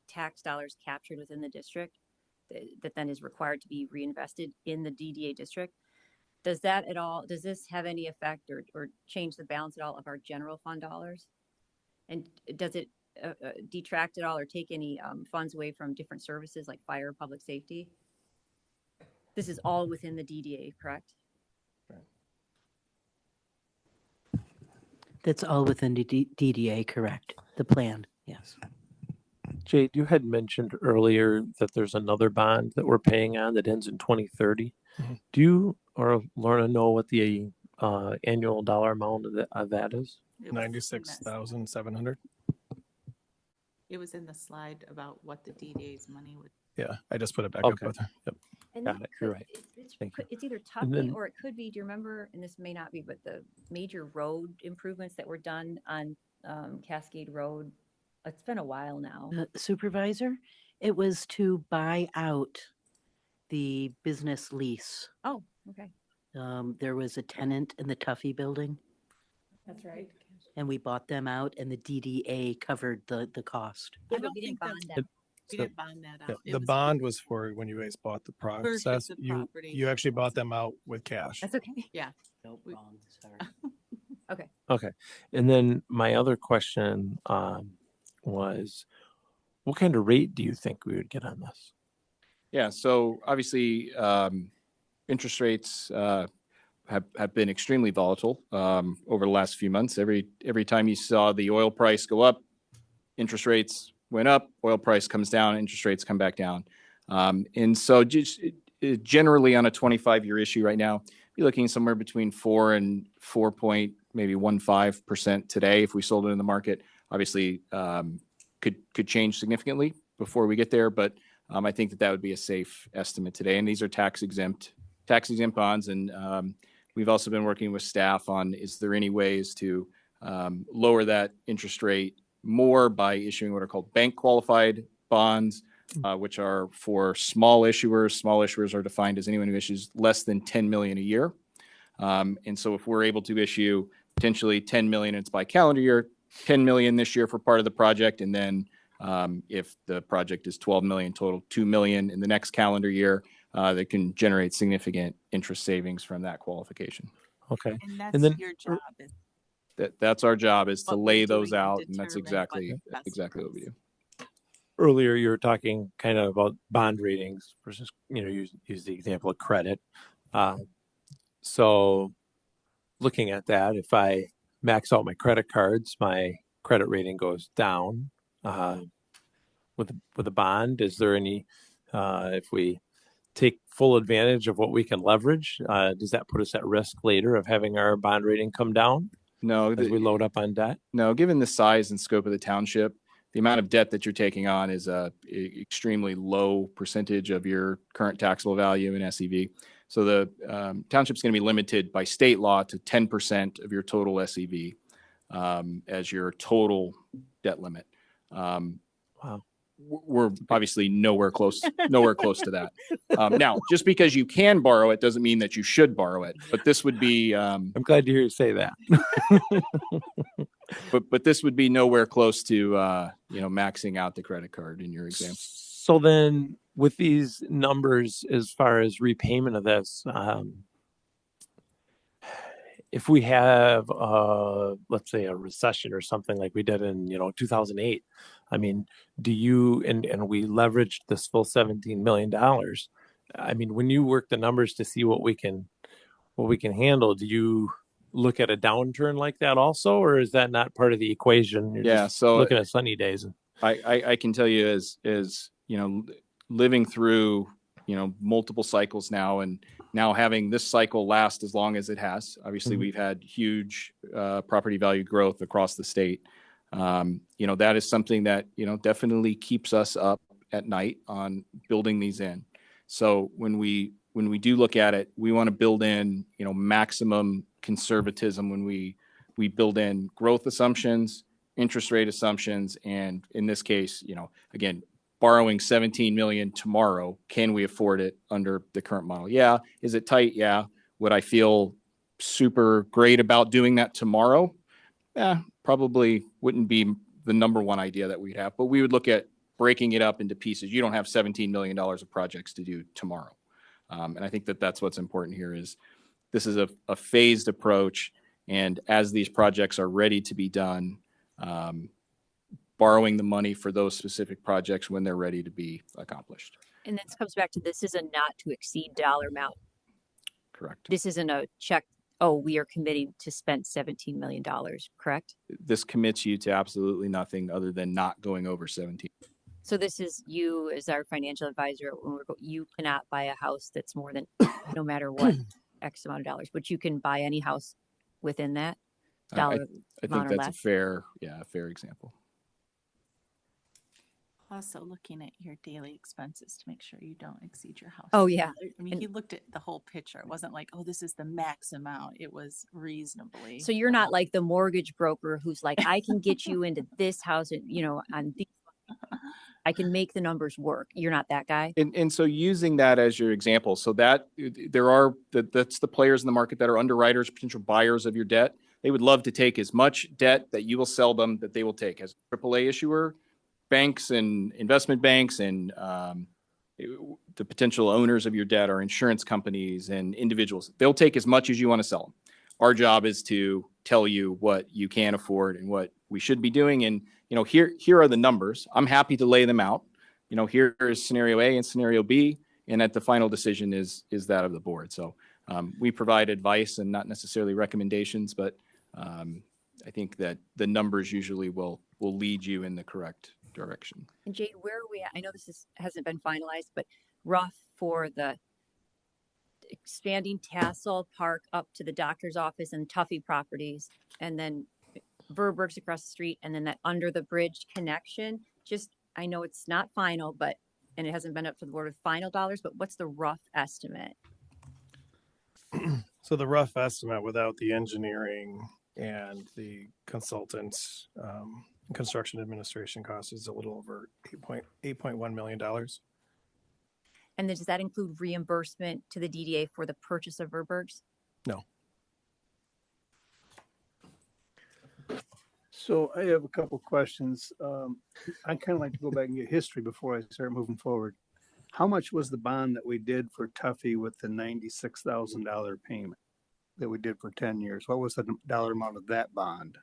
tax dollars captured within the district that then is required to be reinvested in the DDA district. Does this have any effect or change the balance at all of our general fund dollars? And does it detract at all or take any funds away from different services like fire, public safety? This is all within the DDA, correct? That's all within the DDA, correct? The plan, yes. Jade, you had mentioned earlier that there's another bond that we're paying on that ends in 2030. Mm-hmm. Do you or Lorna know what the annual dollar amount of that is? 96,700. It was in the slide about what the DDA's money would. Yeah, I just put it back Okay. up with her. Yep. And Got it. You're right. It Thank you. It's either And Tuffy then- or it could be, do you remember, and this may not be, but the major road improvements that were done on Cascade Road? It's been a while now. The supervisor, it was to buy out the business lease. Oh, okay. There was a tenant in the Tuffy building That's right. and we bought them out and the DDA covered the cost. Yeah, I but don't we think didn't that's, bond that. we So- didn't bond that Yeah, out. It the was bond was for when you guys bought the purchase process. of You property. you actually bought them out with cash. That's okay. Nope, We- wrong, sorry. Okay. And then my other question was, what kind of rate do you think we would get on this? Yeah, so obviously, interest rates have been extremely volatile over the last few months. Every time you saw the oil price go up, interest rates went up, oil price comes down, interest rates come back down. And so just generally on a 25-year issue right now, you're looking somewhere between 4 and 4.15% today if we sold it in the market. Obviously, could change significantly before we get there, but I think that would be a safe estimate today. And these are tax exempt bonds. And we've also been working with staff on, is there any ways to lower that interest rate more by issuing what are called bank qualified bonds, which are for small issuers. Small issuers are defined as anyone who issues less than 10 million a year. And so if we're able to issue potentially 10 million, it's by calendar year, 10 million this year for part of the project. And then if the project is 12 million total, 2 million in the next calendar year, that can generate significant interest savings from that qualification. Okay. And that's then- your job. Is That's our job, is to what we're lay those doing and out. And that's determine what exactly the best what we price. do. Earlier, you were talking kind of about bond ratings versus, use the example of credit. So looking at that, if I max out my credit cards, my credit rating goes down. With a bond, is there any, if we take full advantage of what we can leverage, does that put us at risk later of having our bond rating come down No, as we load up on debt? No, given the size and scope of the township, the amount of debt that you're taking on is a extremely low percentage of your current taxable value in SEV. So the township's going to be limited by state law to 10% of your total SEV as your total debt limit. Wow. We're obviously nowhere close to that. Now, just because you can borrow it doesn't mean that you should borrow it. But this would be I'm glad to hear you say that. but this would be nowhere close to maxing out the credit card in your example. So then with these numbers, as far as repayment of this, if we have, let's say a recession or something like we did in, 2008, I mean, do you, and we leveraged this full $17 million. I mean, when you work the numbers to see what we can handle, do you look at a downturn like that also, or is that not part of the equation? You're just So looking at sunny days. I can tell you as living through multiple cycles now, and now having this cycle last as long as it has. Obviously, Mhm. we've had huge property value growth across the state. That is something that definitely keeps us up at night on building these in. So when we do look at it, we want to build in maximum conservatism when we build in growth assumptions, interest rate assumptions, and in this case, again, borrowing 17 million tomorrow, can we afford it under the current model? Yeah. Is it tight? Yeah. Would I feel super great about doing that tomorrow? Probably wouldn't be the number one idea that we'd have, but we would look at breaking it up into pieces. You don't have $17 million of projects to do tomorrow. And I think that that's what's important here is this is a phased approach. And as these projects are ready to be done, borrowing the money for those specific projects when they're ready to be accomplished. And this comes back to, this is a not to exceed dollar amount. Correct. This isn't a check, oh, we are committing to spend $17 million, correct? This commits you to absolutely nothing other than not going over 17. So this is you as our financial advisor. You cannot buy a house that's more than, no matter what, X amount of dollars, but you can buy any house within that dollar I think amount or that's less. a fair example. Also looking at your daily expenses to make sure you don't exceed your house. Oh, yeah. I mean, And- he looked at the whole picture. It wasn't like, oh, this is the max amount. It was reasonably. So you're not like the mortgage broker who's like, I can get you into this house and, on these, I can make the numbers work. You're not that guy. And so using that as your example, so that that's the players in the market that are underwriters, potential buyers of your debt. They would love to take as much debt that you will sell them that they will take. As a AAA issuer, banks and investment banks and the potential owners of your debt are insurance companies and individuals. They'll take as much as you want to sell them. Our job is to tell you what you can afford and what we should be doing. And, here are the numbers. I'm happy to lay them out. Here is scenario A and scenario B, and at the final decision is that of the board. So we provide advice and not necessarily recommendations, but I think that the numbers usually will lead you in the correct direction. And Jade, where are we at? I know hasn't been finalized, but rough for the expanding Tassel Park up to the doctor's office and Tuffy properties, and then Verberg's across the street, and then that under the bridge connection. Just, I know it's not final, and it hasn't been up to the board of final dollars, but what's the rough estimate? So the rough estimate without the engineering and the consultants, construction administration cost is a little over $8.1 million. And then does that include reimbursement to the DDA for the purchase of Verberg's? No. So I have a couple questions. I kind of like to go back and get history before I start moving forward. How much was the bond that we did for Tuffy with the $96,000 payment that we did for 10 years? What was the dollar amount of that bond?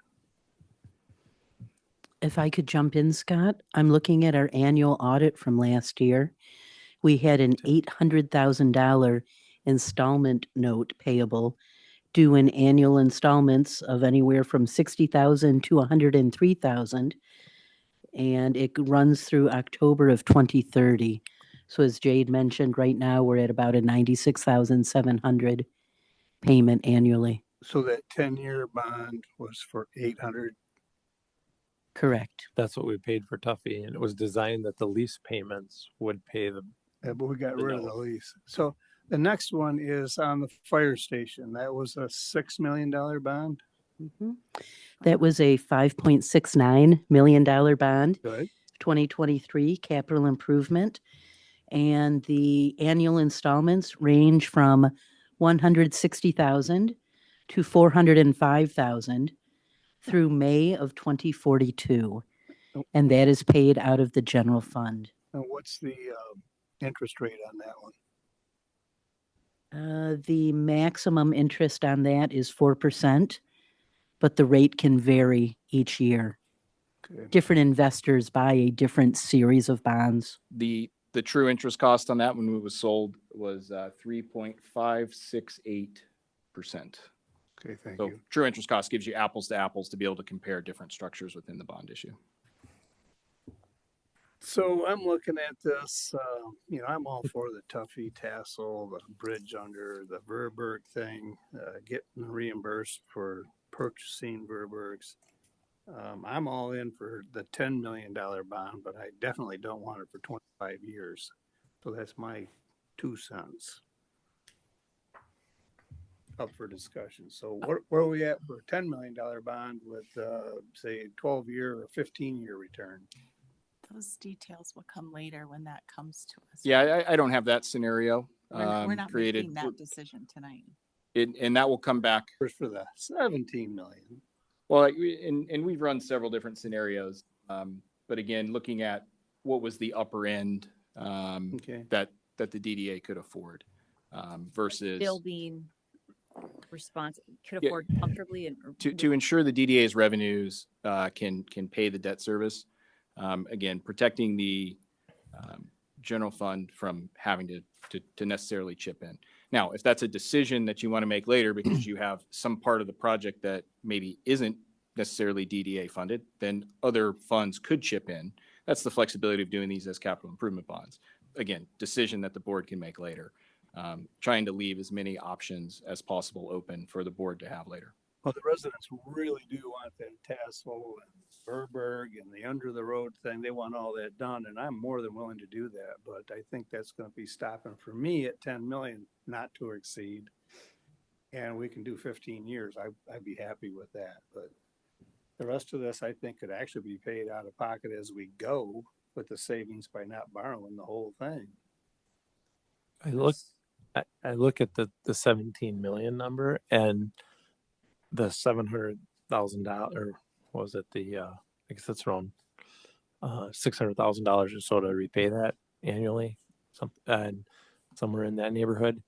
If I could jump in, Scott, I'm looking at our annual audit from last year. We had an $800,000 installment note payable due in annual installments of anywhere from $60,000 to $103,000. And it runs through October of 2030. So as Jade mentioned, right now we're at about a $96,700 payment annually. So that 10-year bond was for 800. Correct. That's what we paid for Tuffy, and it was designed that the lease payments would pay the. But we got The rid of the note. lease. So the next one is on the fire station. That was a $6 million bond. Mhm. That was a $5.69 million bond, Good. 2023 capital improvement. And the annual installments range from $160,000 to $405,000 through May of 2042. And that is paid out of the general fund. And what's the interest rate on that one? The maximum interest on that is 4%, but the rate can vary each year. Okay. Different investors buy a different series of bonds. The true interest cost on that when it was sold was 3.568%. Okay, thank So you. true interest cost gives you apples to apples to be able to compare different structures within the bond issue. So I'm looking at this, I'm all for the Tuffy tassel, the bridge under the Verberg thing, getting reimbursed for purchasing Verbergs. I'm all in for the $10 million bond, but I definitely don't want it for 25 years. So that's my 2 cents up for discussion. So where are we at for a $10 million bond with, say, 12-year or 15-year return? Those details will come later when that comes to us. Yeah, I don't have that scenario We're not created. making that decision tonight. And that will come back. First for the 17 million. Well, and we've run several different scenarios. But again, looking at what was the upper end Okay. that the DDA could afford versus Building response could Yeah. afford comfortably and to ensure the DDA's revenues can pay the debt service. Again, protecting the general fund from having to necessarily chip in. Now, if that's a decision that you want to make later because you have some part of the project that maybe isn't necessarily DDA funded, then other funds could chip in. That's the flexibility of doing these as capital improvement bonds. Again, decision that the board can make later. Trying to leave as many options as possible open for the board to have later. Well, the residents really do want that tassel and Verberg and the under the road thing, they want all that done, and I'm more than willing to do that, but I think that's gonna be stopping for me at 10 million, not to exceed. And we can do 15 years, I'd be happy with that, but the rest of this, I think, could actually be paid out of pocket as we go with the savings by not borrowing the whole thing. I look, I look at the 17 million number and the $700,000, or what was it? I guess that's around $600,000 or so to repay that annually, and somewhere in that neighborhood.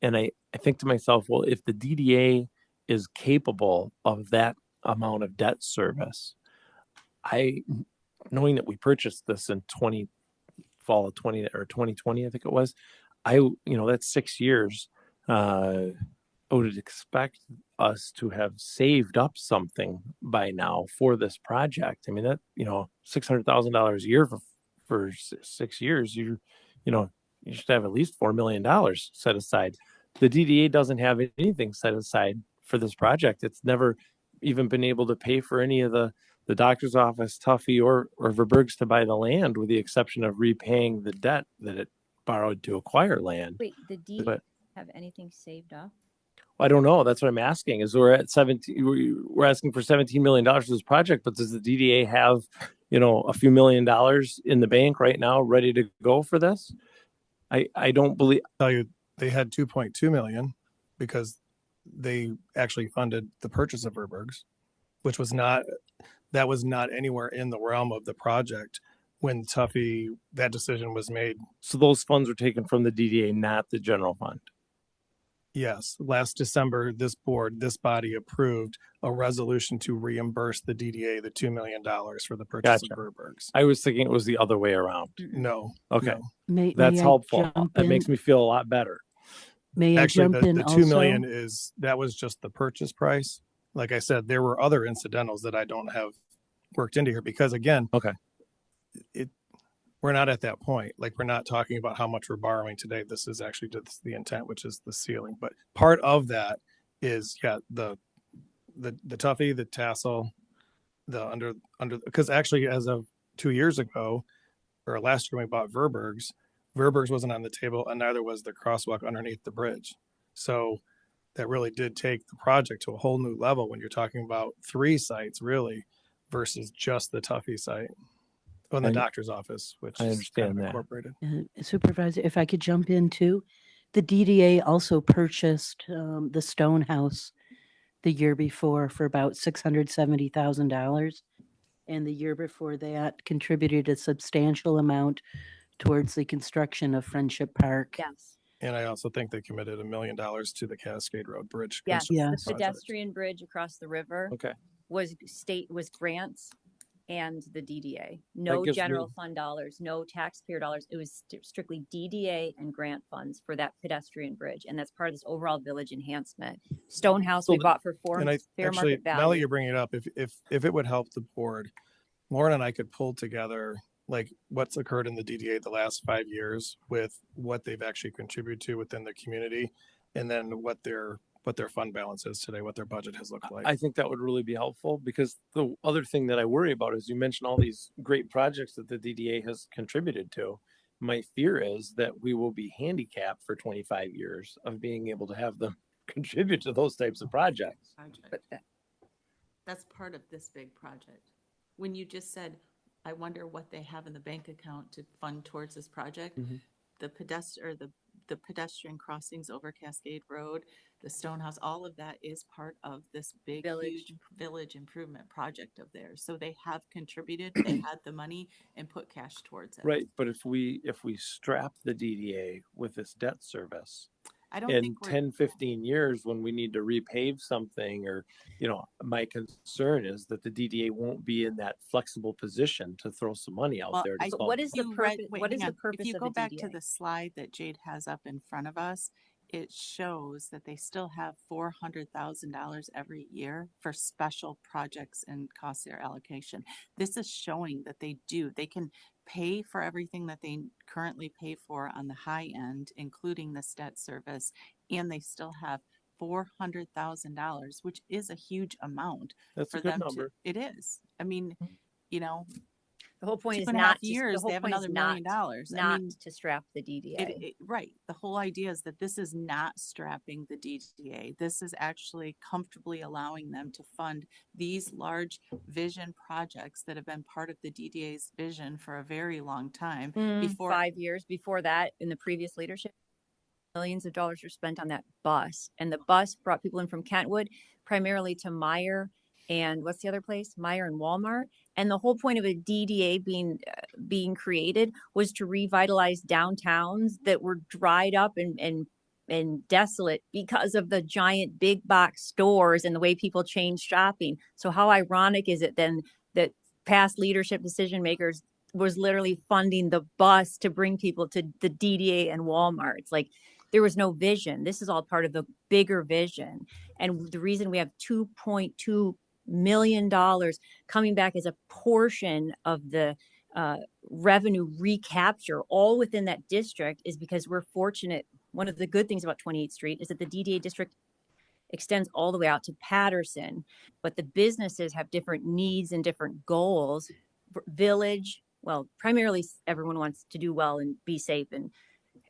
And I think to myself, well, if the DDA is capable of that amount of debt service, knowing that we purchased this in fall of 2020, I think it was, that's 6 years. I would expect us to have saved up something by now for this project. I mean, that, $600,000 a year for 6 years, you should have at least $4 million set aside. The DDA doesn't have anything set aside for this project. It's never even been able to pay for any of the doctor's office, Tuffy, or Verberg's to buy the land, with the exception of repaying the debt that it borrowed to acquire land. Wait, the DDA But have anything saved up? I don't know. That's what I'm asking. Is we're at 17? We're asking for $17 million for this project, but does the DDA have, a few $1,000,000 in the bank right now, ready to go for this? I don't believe. Tell you they had 2.2 million because they actually funded the purchase of Verberg's, which was not anywhere in the realm of the project when that decision was made. So those funds were taken from the DDA, not the general fund. Yes, last December, this body approved a resolution to reimburse the DDA the $2 million for the purchase Gotcha. of Verberg's. I was thinking it was the other way around. No. Okay. No. That's May I helpful. jump That in? makes me feel a lot better. May I Actually, jump in the also? 2 million that was just the purchase price. Like I said, there were other incidentals that I don't have worked into here because, again, Okay. We're not at that point. Like, we're not talking about how much we're borrowing today. This is actually just the intent, which is the ceiling. But part of that is, the Tuffy, the tassel, the under, because actually as of 2 years ago, or last year when we bought Verberg's wasn't on the table, and neither was the crosswalk underneath the bridge. So that really did take the project to a whole new level when you're talking about 3 sites really versus just the Tuffy site. On the doctor's office, which I is understand kind of that. incorporated. Supervisor, if I could jump in too, the DDA also purchased the Stone House the year before for about $670,000. And the year before that contributed a substantial amount towards the construction of Friendship Park. Yes. And I also think they committed $1 million to the Cascade Road Bridge. Yes. Yeah. The pedestrian bridge across the river Okay. was grants and the DDA. No gives general me- fund dollars, no taxpayer dollars. It was strictly DDA and grant funds for that pedestrian bridge. And that's part of this overall village enhancement. Stonehouse we bought for And I fair actually, market value. now that you're bringing it up, if it would help the board, Lauren and I could pull together like what's occurred in the DDA the last 5 years with what they've actually contributed to within the community, and then what their fund balance is today, what their budget has looked like. I think that would really be helpful, because the other thing that I worry about is you mentioned all these great projects that the DDA has contributed to. My fear is that we will be handicapped for 25 years of being able to have them contribute to those types of projects. But That's part of this big project. When you just said, I wonder what they have in the bank account to fund towards this project, Mhm. the pedestrian crossings over Cascade Road, the Stonehouse, all of that is part of this big, huge village improvement project of theirs. So they have contributed, they had the money and put cash towards it. Right, but if we strap the DDA with this debt service, I don't in think we're 10, 15 years, when we need to repave something, or, my concern is that the DDA won't be in that flexible position to throw some money out there. To I- solve what is the You read- purpose? wait, What is hang the on. purpose If you of go the back to DDA? the slide that Jade has up in front of us, it shows that they still have $400,000 every year for special projects and cost share allocation. This is showing that they can pay for everything that they currently pay for on the high end, including this debt service, and they still have $400,000, which is a huge amount That's for a good them number. to. It is. I mean, you know, The whole point two is and a half not to, the years, whole they have point is another not, $1 million. I not mean, to strap the DDA. right. The whole idea is that this is not strapping the DDA. This is actually comfortably allowing them to fund these large vision projects that have been part of the DDA's vision for a very long time. Before 5 years before that, in the previous leadership, millions of dollars were spent on that bus, and the bus brought people in from Kentwood primarily to Meyer and what's the other place? Meyer and Walmart. And the whole point of a DDA being created was to revitalize downtowns that were dried up and desolate because of the giant big box stores and the way people changed shopping. So how ironic is it then that past leadership decision makers was literally funding the bus to bring people to the DDA and Walmart? It's like there was no vision. This is all part of the bigger vision. And the reason we have $2.2 million coming back as a portion of the revenue recapture all within that district is because we're fortunate. One of the good things about 28th Street is that the DDA district extends all the way out to Patterson, but the businesses have different needs and different goals. Village, well, primarily everyone wants to do well and be safe and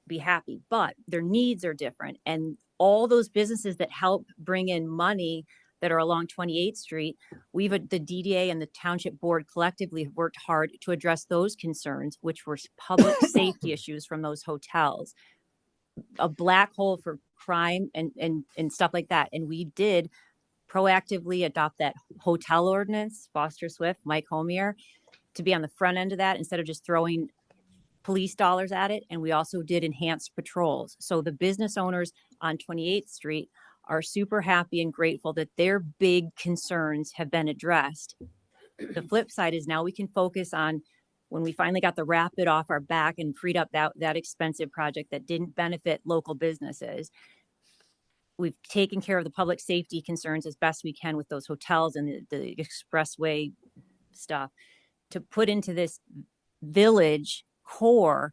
be happy, but their needs are different. And all those businesses that help bring in money that are along 28th Street, the DDA and the Township Board collectively have worked hard to address those concerns, which were public safety issues from those hotels, a black hole for crime and stuff like that. And we did proactively adopt that hotel ordinance, Foster Swift, Mike Homier, to be on the front end of that instead of just throwing police dollars at it. And we also did enhanced patrols. So the business owners on 28th Street are super happy and grateful that their big concerns have been addressed. The flip side is now we can focus on when we finally got the rapid off our back and freed up that expensive project that didn't benefit local businesses. We've taken care of the public safety concerns as best we can with those hotels and the expressway stuff to put into this village core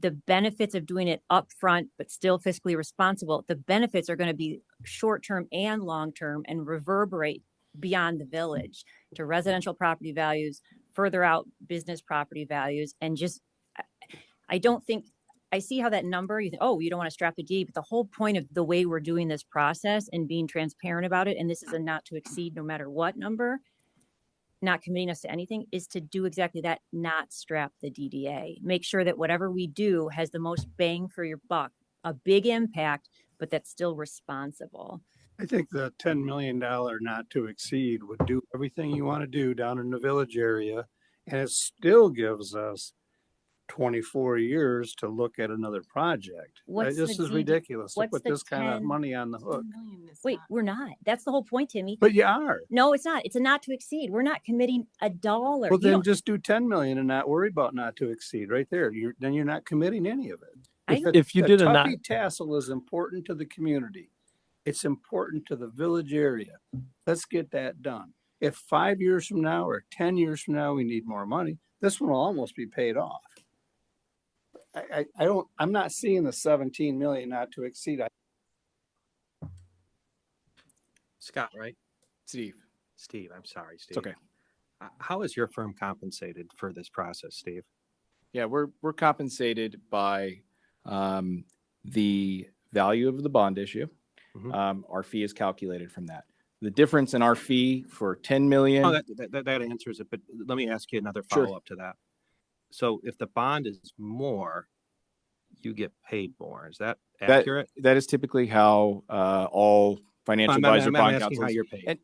the benefits of doing it upfront, but still fiscally responsible. The benefits are going to be short-term and long-term and reverberate beyond the village to residential property values, further out business property values. And just, I don't think, I see how that number, you think, oh, you don't want to strap the D, but the whole point of the way we're doing this process and being transparent about it, and this is a not to exceed no matter what number, not committing us to anything, is to do exactly that, not strap the DDA. Make sure that whatever we do has the most bang for your buck, a big impact, but that's still responsible. I think the $10 million not to exceed would do everything you want to do down in the village area. And it still gives us 24 years to look at another project. What's This the is DD ridiculous to what's put the this kind of 10 money on the hook. Wait, we're not. That's the whole point, Timmy. But you are. No, it's not. It's a not to exceed. We're not committing a dollar. Well, You then don't- just do 10 million and not worry about not to exceed right there. Then you're not committing any of it. If you did a not, Tuffy tassel is important to the community. It's important to the village area. Let's get that done. If 5 years from now or 10 years from now, we need more money, this one will almost be paid off. I'm not seeing the 17 million not to exceed. Scott, right? Steve. Steve, I'm sorry, Steve. It's okay. How is your firm compensated for this process, Steve? Yeah, we're compensated by the value of the bond issue. Mhm. Our fee is calculated from that. The difference in our fee for 10 million. Oh, that answers it, but let me ask you another Sure. follow-up to that. So if the bond is more, you get paid more. Is that accurate? That is typically how all financial advisor I'm bond asking how counsels. you're paid. And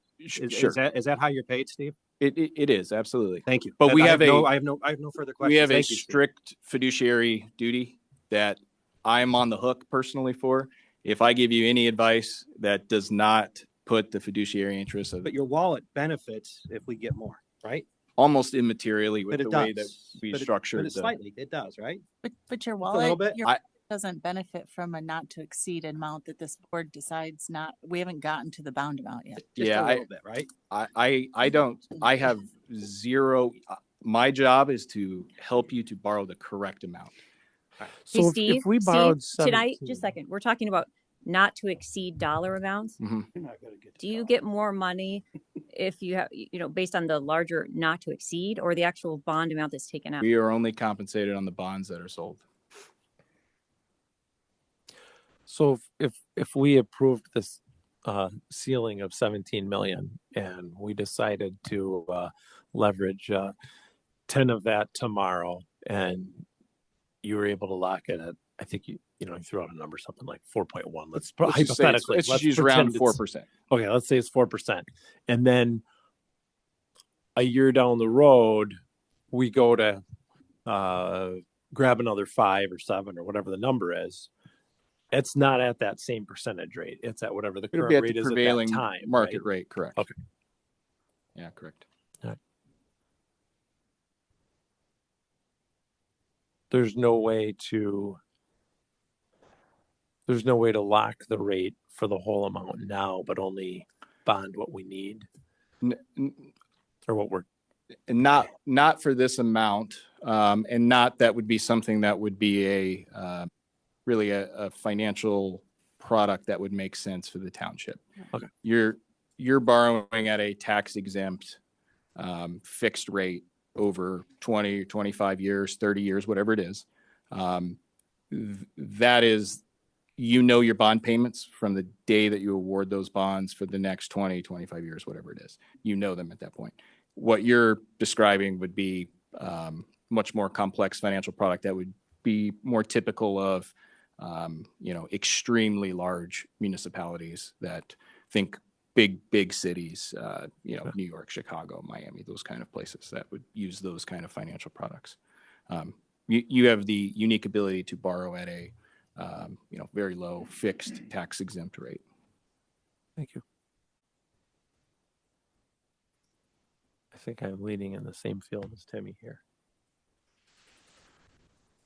Is that how you're paid, Steve? It is absolutely. Thank you. But we I have I have no further questions. we have a Thank you, Steve. strict fiduciary duty that I'm on the hook personally for. If I give you any advice that does not put the fiduciary interest of But your wallet benefits if we get more, right? almost immaterially with But the it way that does. we But structured it the. slightly, it does, right? But your a little wallet, bit. doesn't benefit from a not to exceed amount that this board decides not, we haven't gotten to the bound amount yet. Just Yeah, a little bit, right? I don't, I have zero, my job is to help you to borrow the correct amount. Hey, so Steve, if we borrowed Steve, tonight, 17 just a second. We're talking about not to exceed dollar amounts. You're not gonna get. Do you get more money if you have, based on the larger not to exceed or the actual bond amount that's taken out? We are only compensated on the bonds that are sold. So if we approved this ceiling of 17 million and we decided to leverage 10 of that tomorrow, and you were able to lock it at, I think you threw out a number, something like 4.1. Let's Let's just say hypothetically, let's just use around 4%. Okay, let's say it's 4%, and then a year down the road, we go to grab another 5 or 7 or whatever the number is. It's not at that same percentage rate. It's at whatever the It'll current be at rate the is at that prevailing time. market right? rate, correct? Okay. Yeah, correct. There's no way to lock the rate for the whole amount now, but only bond what we need or what we're. And not for this amount, and not that would be something that would be a really a financial product that would make sense for the township. Okay. You're borrowing at a tax exempt fixed rate over 20, 25 years, 30 years, whatever it is. That is, your bond payments from the day that you award those bonds for the next 20, 25 years, whatever it is. You know them at that point. What you're describing would be much more complex financial product that would be more typical of, extremely large municipalities that think big cities, New York, Chicago, Miami, those kind of places that would use those kind of financial products. You have the unique ability to borrow at a, very low fixed tax exempt rate. Thank you. I think I'm leading in the same field as Timmy here.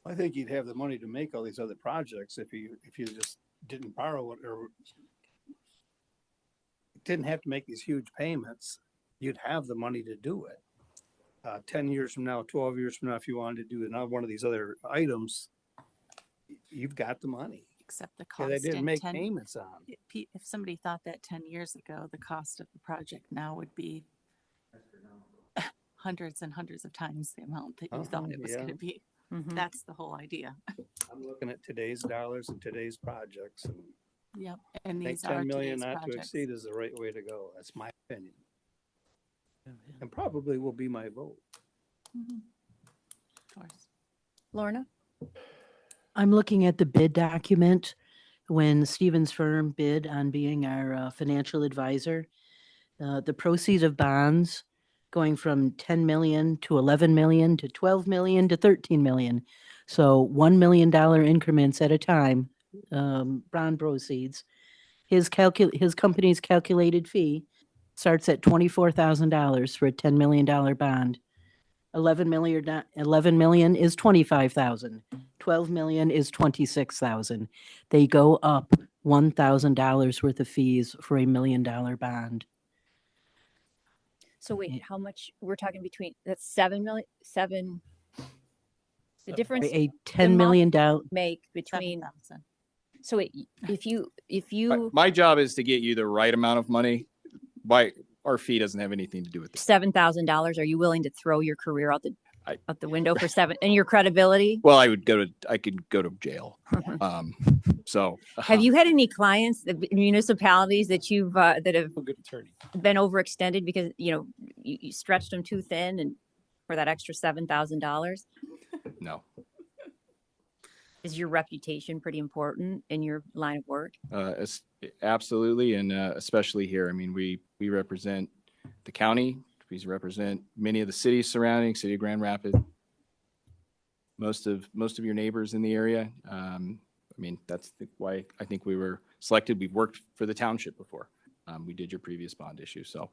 I think you'd have the money to make all these other projects if you just didn't borrow it or didn't have to make these huge payments. You'd have the money to do it. 10 years from now, 12 years from now, if you wanted to do another one of these other items, you've got the money. Except the Yeah, cost. they didn't in make 10 payments on. If somebody thought that 10 years ago, the cost of the project now would be hundreds and hundreds of times the amount that you thought it was going to be. Mhm. That's the whole idea. I'm looking at today's dollars and today's projects, and Yep. And I think these are 10 million today's not to projects. exceed is the right way to go. That's my opinion. And probably will be my vote. Mhm. Of course. Lorna? I'm looking at the bid document when Stevens Firm bid on being our financial advisor. The proceeds of bonds going from 10 million to 11 million to 12 million to 13 million. So $1 million increments at a time, bond proceeds. His company's calculated fee starts at $24,000 for a $10 million bond. 11 million is 25,000. 12 million is 26,000. They go up $1,000 worth of fees for $1 million bond. So wait, how much we're talking between, that's 7 million, the difference A $10 million make between, 7,000. so wait, if you, My job is to get you the right amount of money. Our fee doesn't have anything to do with it. $7,000, are you willing to throw your career out the window for and your credibility? Well, I could go to jail. Have you had any clients, municipalities that you've, that have A good attorney. been overextended because, you stretched them too thin and for that extra $7,000? No. Is your reputation pretty important in your line of work? Absolutely. And especially here. I mean, we represent the county. We represent many of the cities surrounding, city of Grand Rapids, most of your neighbors in the area. That's why I think we were selected. We've worked for the township before. We did your previous bond issue. So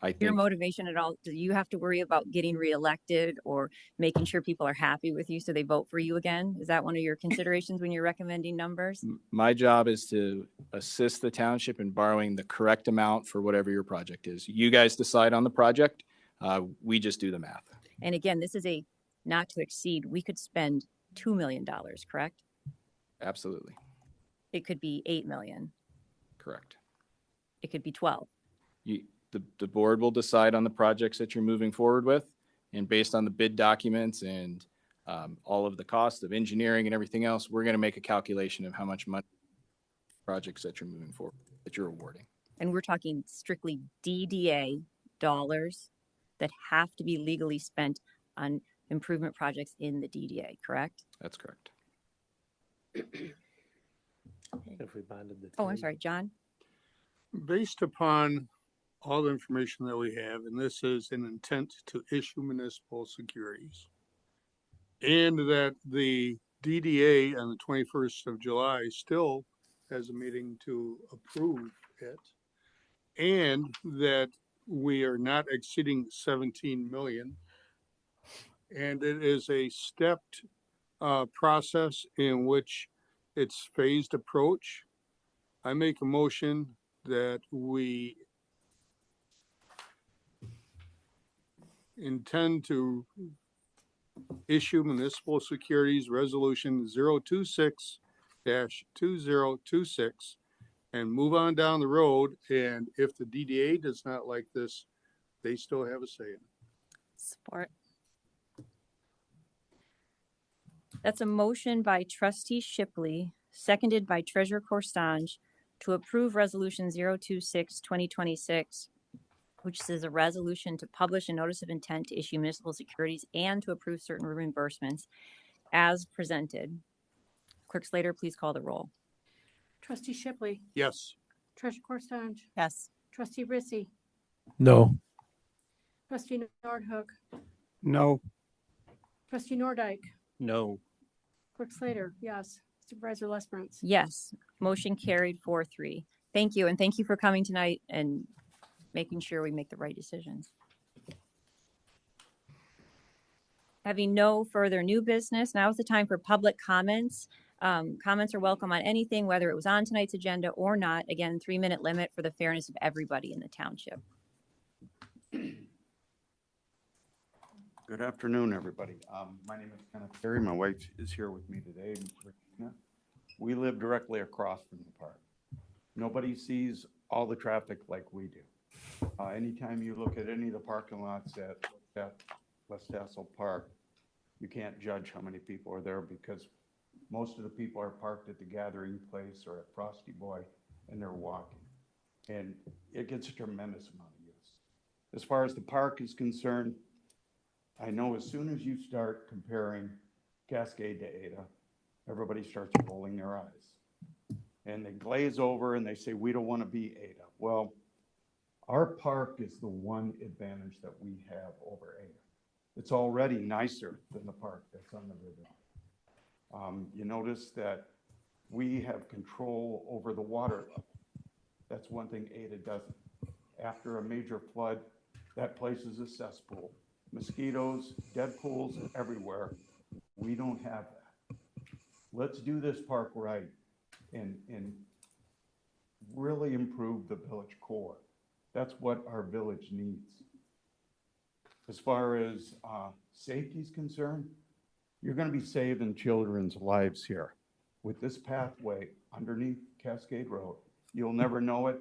I think Your motivation at all, do you have to worry about getting reelected or making sure people are happy with you so they vote for you again? Is that one of your considerations when you're recommending numbers? my job is to assist the township in borrowing the correct amount for whatever your project is. You guys decide on the project. We just do the math. And again, this is a not to exceed, we could spend $2 million, correct? Absolutely. It could be 8 million. Correct. It could be 12. The board will decide on the projects that you're moving forward with, and based on the bid documents and all of the cost of engineering and everything else, we're going to make a calculation of how much money projects that you're moving forward, that you're awarding. And we're talking strictly DDA dollars that have to be legally spent on improvement projects in the DDA, correct? That's correct. If we bonded the Oh, I'm 10. sorry, John? Based upon all the information that we have, and this is an intent to issue municipal securities, and that the DDA on the 21st of July still has a meeting to approve it, and that we are not exceeding 17 million, and it is a stepped process in which it's phased approach. I make a motion that we intend to issue municipal securities resolution 026-2026 and move on down the road. And if the DDA does not like this, they still have a say in it. Support. That's a motion by trustee Shipley, seconded by treasurer Corstange, to approve resolution 026-2026, which is a resolution to publish a notice of intent to issue municipal securities and to approve certain reimbursements as presented. Clerk Slater, please call the roll. Trustee Shipley, Yes. Treasurer Corstange, Yes. Trustee Rissy, No. Trustee Nordhook, No. Trustee Nordike, No. Clerk Slater, yes. Supervisor Lesbrunz. Yes, motion carried 4-3. Thank you, and thank you for coming tonight and making sure we make the right decisions. Having no further new business, now is the time for public comments. Comments are welcome on anything, whether it was on tonight's agenda or not. Again, 3-minute limit for the fairness of everybody in the township. Good afternoon, everybody. My name is Kenneth Terry. My wife is here with me today, Regina. We live directly across from the park. Nobody sees all the traffic like we do. Anytime you look at any of the parking lots at West Tassel Park, you can't judge how many people are there because most of the people are parked at the gathering place or at Frosty Boy and they're walking. And it gets a tremendous amount of use. As far as the park is concerned, I know as soon as you start comparing Cascade to Ada, everybody starts rolling their eyes. And they glaze over and they say, we don't want to be Ada. Well, our park is the one advantage that we have over Ada. It's already nicer than the park that's on the river. You notice that we have control over the water level. That's one thing Ada doesn't. After a major flood, that place is a cesspool. Mosquitoes, dead pools everywhere. We don't have that. Let's do this park right and really improve the village core. That's what our village needs. As far as safety is concerned, you're going to be saving children's lives here. With this pathway underneath Cascade Road, you'll never know it,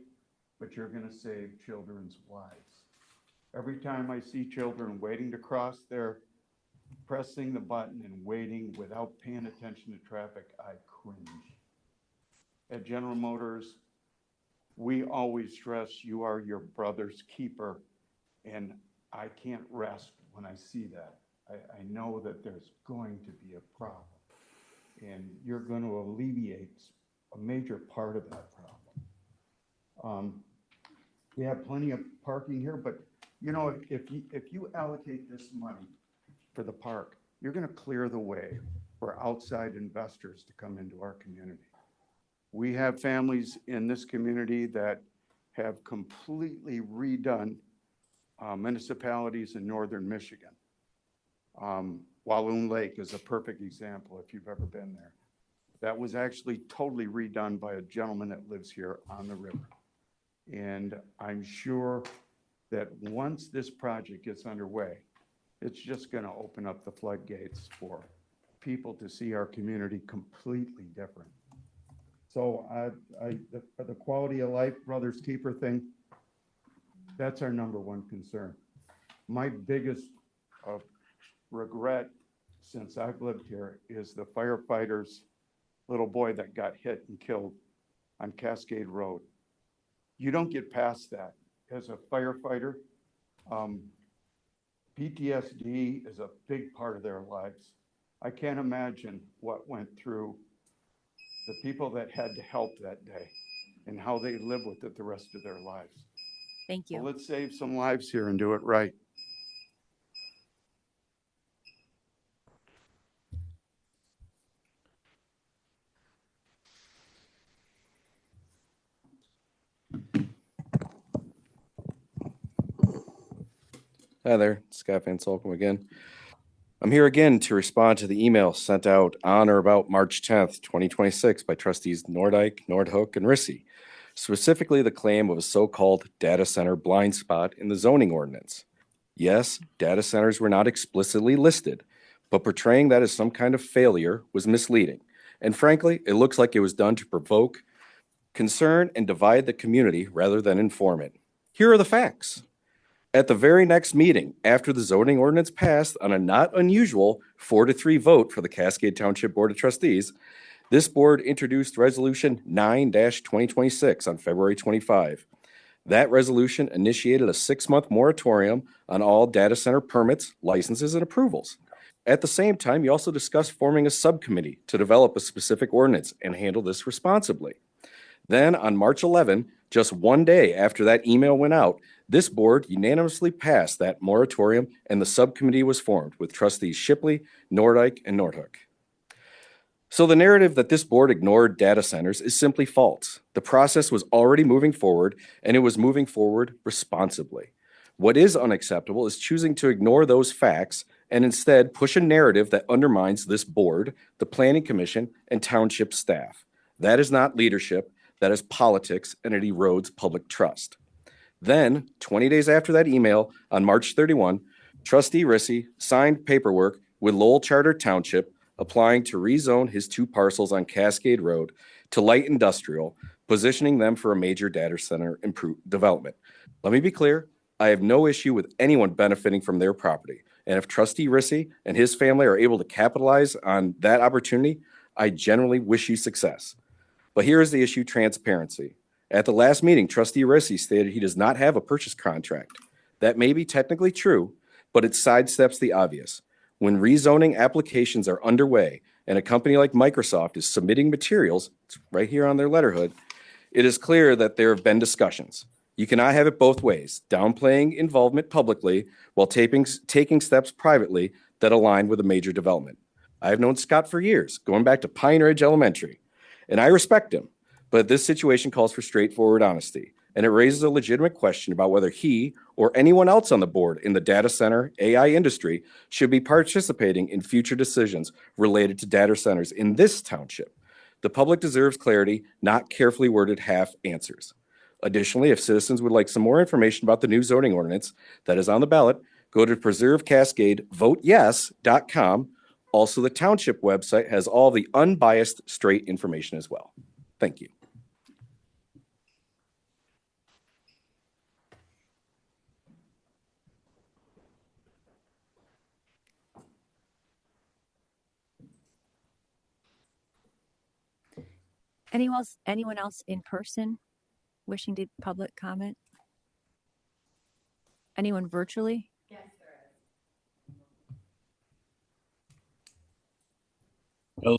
but you're going to save children's lives. Every time I see children waiting to cross there, pressing the button and waiting without paying attention to traffic, I cringe. At General Motors, we always stress you are your brother's keeper, and I can't rest when I see that. I know that there's going to be a problem, and you're going to alleviate a major part of that problem. We have plenty of parking here, but you know, if you allocate this money for the park, you're going to clear the way for outside investors to come into our community. We have families in this community that have completely redone municipalities in northern Michigan. Walloon Lake is a perfect example if you've ever been there. That was actually totally redone by a gentleman that lives here on the river. And I'm sure that once this project gets underway, it's just going to open up the floodgates for people to see our community completely different. So the quality of life, brother's keeper thing, that's our number one concern. My biggest regret since I've lived here is the firefighter's little boy that got hit and killed on Cascade Road. You don't get past that as a firefighter. PTSD is a big part of their lives. I can't imagine what went through the people that had to help that day and how they live with it the rest of their lives. Thank you. Well, let's save some lives here and do it right. Hi there, Scott Van Solcombe again. I'm here again to respond to the email sent out on or about March 10th, 2026 by trustees Nordyke, Nordhook, and Rissy, specifically the claim of a so-called data center blind spot in the zoning ordinance. Yes, data centers were not explicitly listed, but portraying that as some kind of failure was misleading. And frankly, it looks like it was done to provoke concern and divide the community rather than inform it. Here are the facts. At the very next meeting, after the zoning ordinance passed on a not unusual 4-3 vote for the Cascade Township Board of Trustees, this board introduced Resolution 9-2026 on February 25. That resolution initiated a 6-month moratorium on all data center permits, licenses, and approvals. At the same time, you also discussed forming a subcommittee to develop a specific ordinance and handle this responsibly. Then on March 11, just one day after that email went out, this board unanimously passed that moratorium and the subcommittee was formed with trustees Shipley, Nordyke, and Nordhook. So the narrative that this board ignored data centers is simply false. The process was already moving forward and it was moving forward responsibly. What is unacceptable is choosing to ignore those facts and instead push a narrative that undermines this board, the planning commission, and township staff. That is not leadership, that is politics, and it erodes public trust. Then, 20 days after that email, on March 31, Trustee Rissy signed paperwork with Lowell Charter Township applying to rezone his 2 parcels on Cascade Road to light industrial, positioning them for a major data center development. Let me be clear, I have no issue with anyone benefiting from their property. And if Trustee Rissy and his family are able to capitalize on that opportunity, I generally wish you success. But here is the issue: transparency. At the last meeting, Trustee Rissy stated he does not have a purchase contract. That may be technically true, but it sidesteps the obvious. When rezoning applications are underway and a company like Microsoft is submitting materials, it's right here on their letterhead, it is clear that there have been discussions. You cannot have it both ways, downplaying involvement publicly while taking steps privately that align with a major development. I have known Scott for years, going back to Pine Ridge Elementary, and I respect him. But this situation calls for straightforward honesty, and it raises a legitimate question about whether he or anyone else on the board in the data center AI industry should be participating in future decisions related to data centers in this township. The public deserves clarity, not carefully worded half answers. Additionally, if citizens would like some more information about the new zoning ordinance that is on the ballot, go to preservecascadevoteyes.com. Also, the township website has all the unbiased, straight information as well. Thank you. Anyone else in person wishing to public comment? Anyone virtually? Yes, there is. Hello.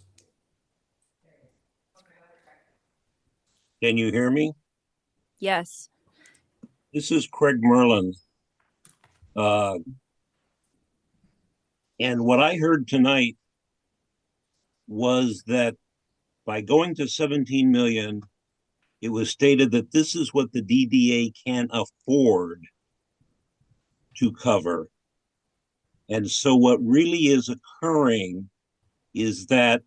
Can you hear me? Yes. This is Craig Merlin. And what I heard tonight was that by going to 17 million, it was stated that this is what the DDA can afford to cover. And so what really is occurring is that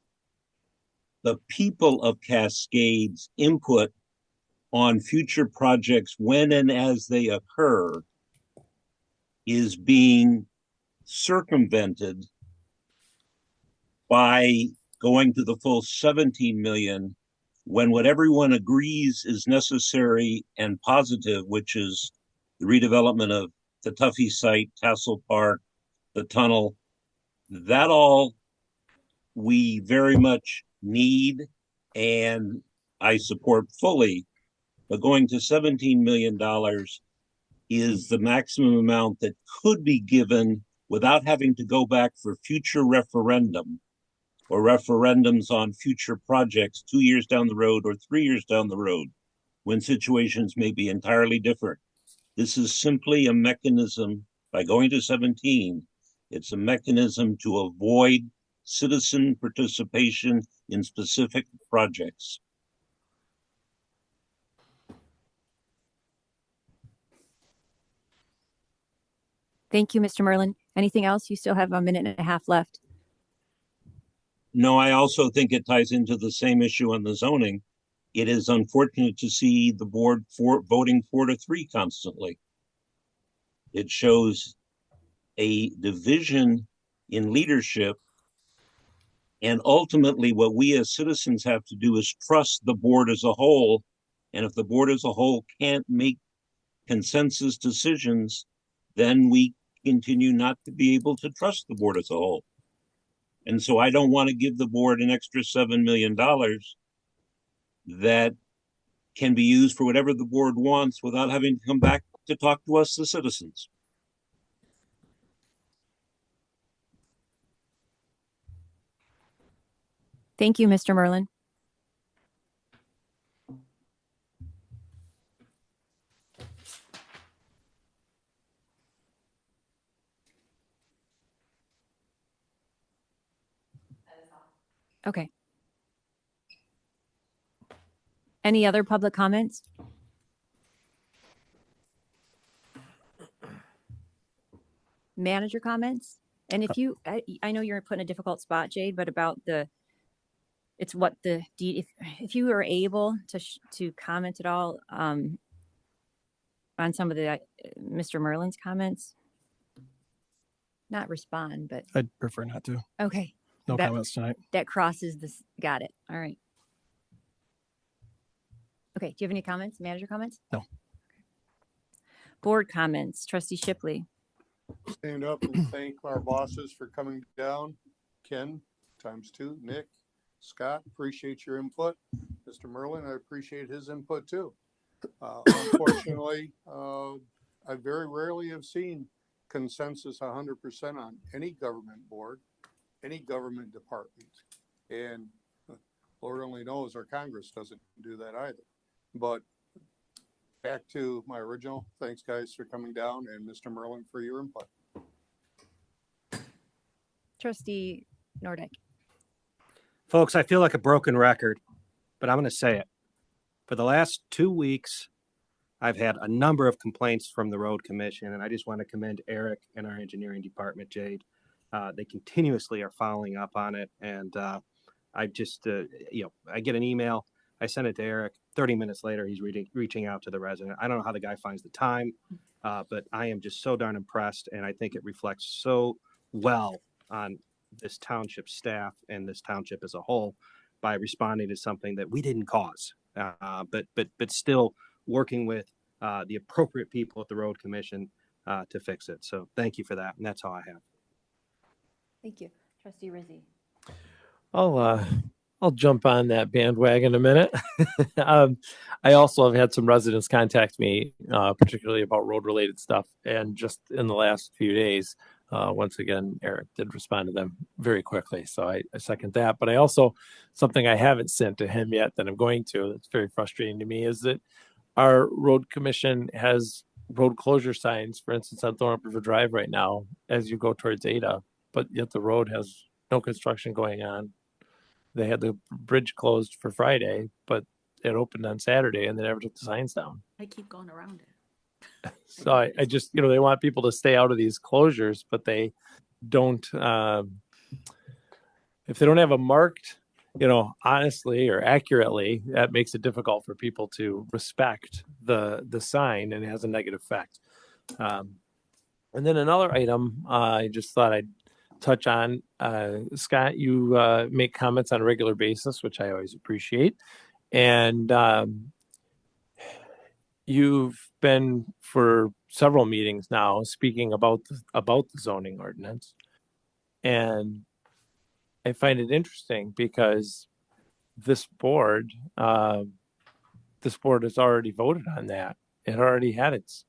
the people of Cascade's input on future projects, when and as they occur, is being circumvented by going to the full 17 million when what everyone agrees is necessary and positive, which is the redevelopment of the Tuffy site, Tassel Park, the tunnel, that all we very much need and I support fully. But going to $17 million is the maximum amount that could be given without having to go back for future referendum or referendums on future projects 2 years down the road or 3 years down the road when situations may be entirely different. This is simply a mechanism. By going to 17, it's a mechanism to avoid citizen participation in specific projects. Thank you, Mr. Merlin. Anything else? You still have a minute and a half left. No, I also think it ties into the same issue on the zoning. It is unfortunate to see the board voting 4-3 constantly. It shows a division in leadership. And ultimately, what we as citizens have to do is trust the board as a whole. And if the board as a whole can't make consensus decisions, then we continue not to be able to trust the board as a whole. And so I don't want to give the board an extra $7 million that can be used for whatever the board wants without having to come back to talk to us, the citizens. Thank you, Mr. Merlin. Okay. Any other public comments? Manager comments? And if you, I know you're put in a difficult spot, Jade, but about it's what if you are able to comment at all on some of the Mr. Merlin's comments, not respond, but I'd prefer not to. Okay. No comments tonight. That crosses this. Got it. All right. Okay. Do you have any comments, manager comments? No. Okay. Board comments, Trustee Shipley. Stand up and thank our bosses for coming down. Ken, ×2, Nick, Scott, appreciate your input. Mr. Merlin, I appreciate his input too. Unfortunately, I very rarely have seen consensus 100% on any government board, any government department. And Lord only knows our Congress doesn't do that either. But back to my original, thanks guys for coming down, and Mr. Merlin for your input. Trustee Nordick. Folks, I feel like a broken record, but I'm going to say it. For the last 2 weeks, I've had a number of complaints from the road commission, and I just want to commend Eric and our engineering department, Jade. They continuously are following up on it. And I just, I get an email. I send it to Eric. 30 minutes later, he's reaching out to the resident. I don't know how the guy finds the time, but I am just so darn impressed. And I think it reflects so well on this township staff and this township as a whole by responding to something that we didn't cause, but still working with the appropriate people at the road commission to fix it. So thank you for that. And that's all I have. Thank you. Trustee Rizzi. I'll jump on that bandwagon a minute. I also have had some residents contact me, particularly about road related stuff. And just in the last few days, once again, Eric did respond to them very quickly. So I second that. But I also, something I haven't sent to him yet that I'm going to, that's very frustrating to me, is that our road commission has road closure signs, for instance, on Thorn River Drive right now, as you go towards Ada, but yet the road has no construction going on. They had the bridge closed for Friday, but it opened on Saturday and they never took the signs down. I keep going around it. So I just, they want people to stay out of these closures, but they don't, if they don't have a marked, honestly or accurately, that makes it difficult for people to respect the sign, and it has a negative effect. And then another item I just thought I'd touch on, Scott, you make comments on a regular basis, which I always appreciate. And you've been for several meetings now speaking about the zoning ordinance, and I find it interesting because this board has already voted on that. It already had its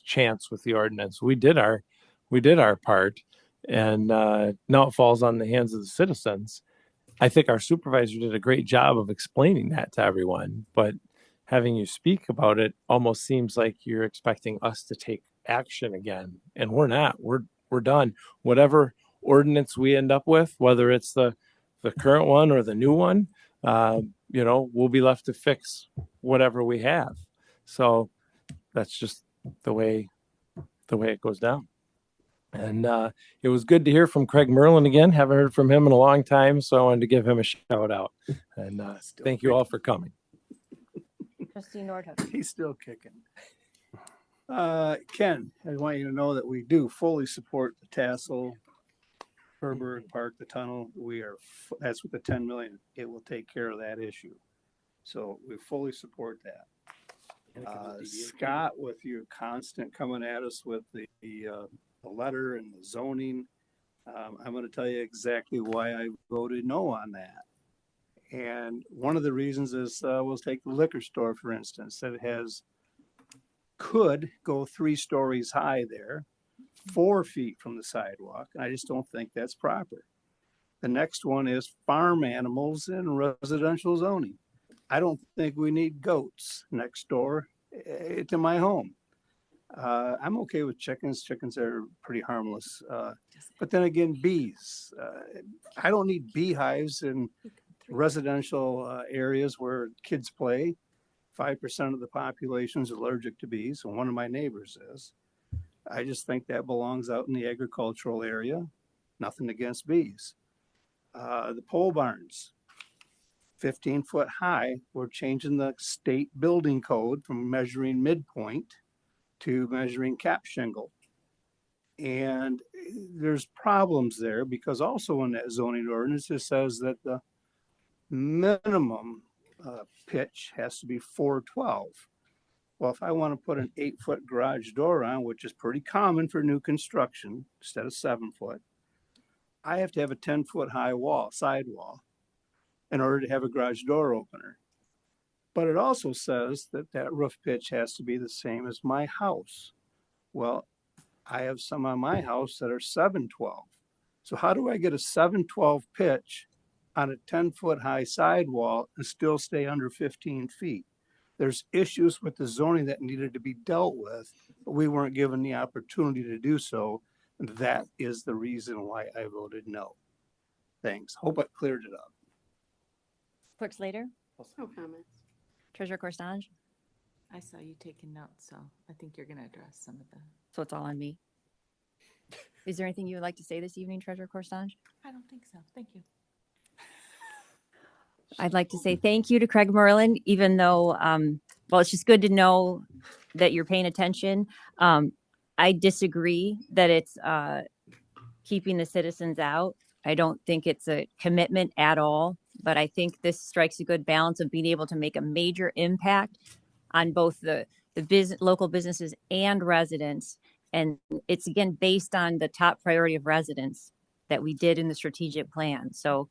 chance with the ordinance. We did our part, and now it falls on the hands of the citizens. I think our supervisor did a great job of explaining that to everyone, but having you speak about it almost seems like you're expecting us to take action again, and we're not. We're done. Whatever ordinance we end up with, whether it's the current one or the new one, we'll be left to fix whatever we have. So that's just the way it goes down. And it was good to hear from Craig Merlin again. Haven't heard from him in a long time, so I wanted to give him a shout out. And thank you all for coming. Trustee Nordhook. He's still kicking. Ken, I want you to know that we do fully support the Tassel, Herberg Park, the tunnel. That's with the 10 million. It will take care of that issue. So we fully support that. Scott, with your constant coming at us with the letter and the zoning, I'm going to tell you exactly why I voted no on that. And one of the reasons is, we'll take the liquor store, for instance, that it could go 3 stories high there, 4 feet from the sidewalk. And I just don't think that's proper. The next one is farm animals in residential zoning. I don't think we need goats next door to my home. I'm okay with chickens. Chickens are pretty harmless. But then again, bees. I don't need beehives in residential areas where kids play. 5% of the population is allergic to bees, and one of my neighbors is. I just think that belongs out in the agricultural area. Nothing against bees. The pole barns, 15-foot high. We're changing the state building code from measuring midpoint to measuring cap shingle. And there's problems there because also in that zoning ordinance, it says that the minimum pitch has to be 412. Well, if I want to put an 8-foot garage door on, which is pretty common for new construction instead of 7-foot, I have to have a 10-foot high sidewall in order to have a garage door opener. But it also says that that roof pitch has to be the same as my house. Well, I have some on my house that are 712. So how do I get a 712 pitch on a 10-foot high sidewall and still stay under 15 feet? There's issues with the zoning that needed to be dealt with, but we weren't given the opportunity to do so. And that is the reason why I voted no. Thanks. Hope I cleared it up. Clerk Slater. No comments. Treasurer Corsange. I saw you taking notes, so I think you're going to address some of the. So it's all on me. Is there anything you would like to say this evening, Treasurer Corsange? I don't think so. Thank you. I'd like to say thank you to Craig Merlin, even though, it's just good to know that you're paying attention. I disagree that it's keeping the citizens out. I don't think it's a commitment at all, but I think this strikes a good balance of being able to make a major impact on both the local businesses and residents. And it's again based on the top priority of residents that we did in the strategic plan. So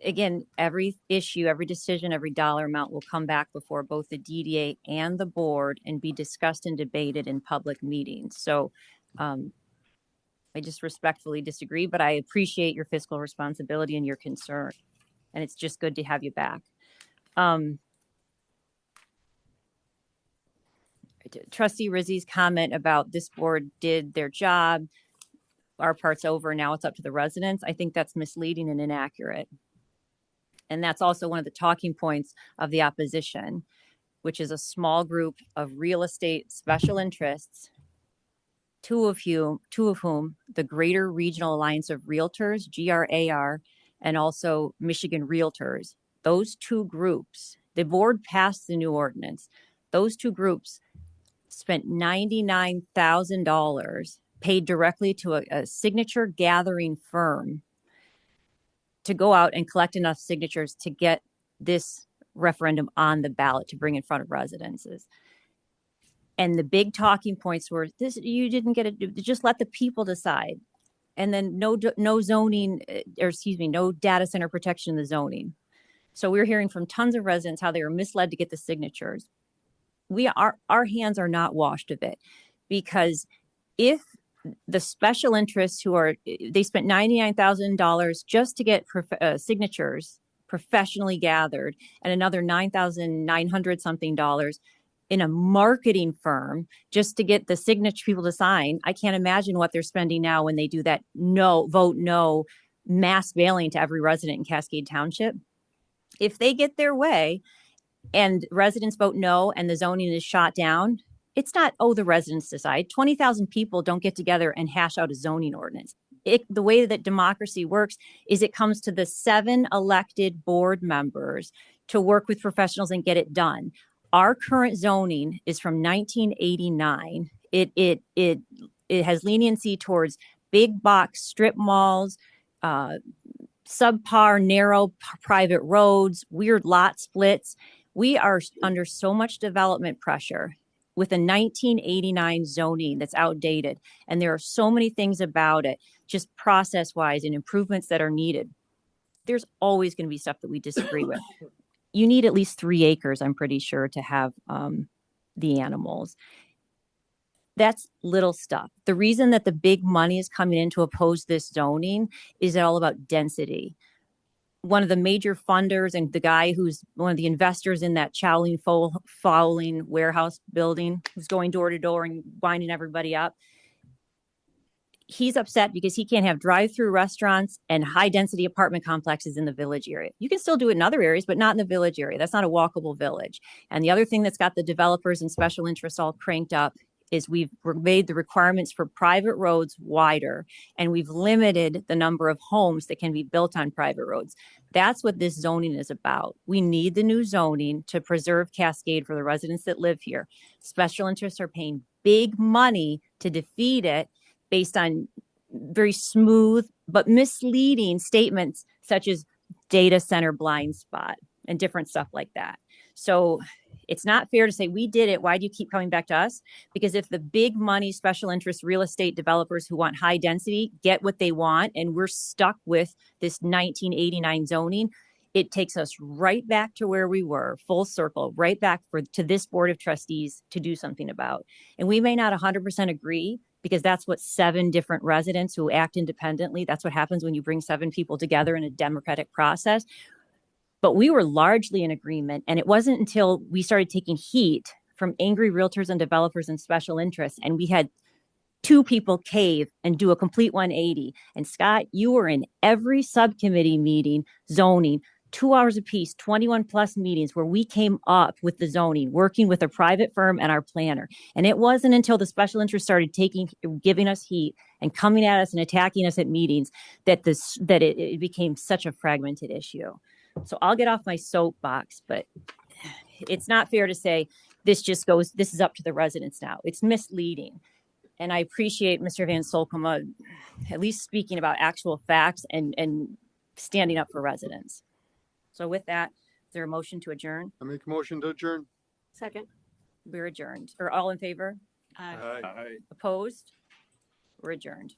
again, every issue, every decision, every dollar amount will come back before both the DDA and the board and be discussed and debated in public meetings. So I just respectfully disagree, but I appreciate your fiscal responsibility and your concern. And it's just good to have you back. Trustee Rizzi's comment about this board did their job, our part's over, now it's up to the residents. I think that's misleading and inaccurate. And that's also one of the talking points of the opposition, which is a small group of real estate special interests, two of whom the Greater Regional Alliance of Realtors, GRAR, and also Michigan Realtors. Those two groups, the board passed the new ordinance. Those two groups spent $99,000 paid directly to a signature gathering firm to go out and collect enough signatures to get this referendum on the ballot to bring in front of residences. And the big talking points were this: you didn't get it. Just let the people decide. And then no zoning, or excuse me, no data center protection in the zoning. So we're hearing from tons of residents how they were misled to get the signatures. Our hands are not washed of it, because if the special interests they spent $99,000 just to get signatures professionally gathered, and another $9,900 something in a marketing firm just to get the signature people to sign. I can't imagine what they're spending now when they do that vote no mass mailing to every resident in Cascade Township. If they get their way and residents vote no and the zoning is shot down, it's not, the residents decide. 20,000 people don't get together and hash out a zoning ordinance. The way that democracy works is it comes to the 7 elected board members to work with professionals and get it done. Our current zoning is from 1989. It has leniency towards big box strip malls, subpar, narrow private roads, weird lot splits. We are under so much development pressure with a 1989 zoning that's outdated. And there are so many things about it, just process wise and improvements that are needed. There's always going to be stuff that we disagree with. You need at least 3 acres, I'm pretty sure, to have the animals. That's little stuff. The reason that the big money is coming in to oppose this zoning is all about density. One of the major funders and the guy who's one of the investors in that Chowling Fowling warehouse building, who's going door to door and winding everybody up, he's upset because he can't have drive-through restaurants and high-density apartment complexes in the village area. You can still do it in other areas, but not in the village area. That's not a walkable village. And the other thing that's got the developers and special interests all cranked up is we've made the requirements for private roads wider, and we've limited the number of homes that can be built on private roads. That's what this zoning is about. We need the new zoning to preserve Cascade for the residents that live here. Special interests are paying big money to defeat it based on very smooth but misleading statements such as data center blind spot and different stuff like that. So it's not fair to say we did it. Why do you keep coming back to us? Because if the big money special interest real estate developers who want high density get what they want, and we're stuck with this 1989 zoning, it takes us right back to where we were, full circle, right back to this board of trustees to do something about. And we may not 100% agree, because that's what 7 different residents who act independently, that's what happens when you bring 7 people together in a democratic process. But we were largely in agreement. And it wasn't until we started taking heat from angry realtors and developers and special interests, and we had 2 people cave and do a complete 180. And Scott, you were in every subcommittee meeting, zoning, 2 hours apiece, 21 plus meetings where we came up with the zoning, working with a private firm and our planner. And it wasn't until the special interest started giving us heat and coming at us and attacking us at meetings that it became such a fragmented issue. So I'll get off my soapbox, but it's not fair to say this is up to the residents now. It's misleading. And I appreciate Mr. Van Solkema at least speaking about actual facts and standing up for residents. So with that, is there a motion to adjourn? I make a motion to adjourn. Second. We're adjourned. Or all in favor? Aye. Opposed? We're adjourned.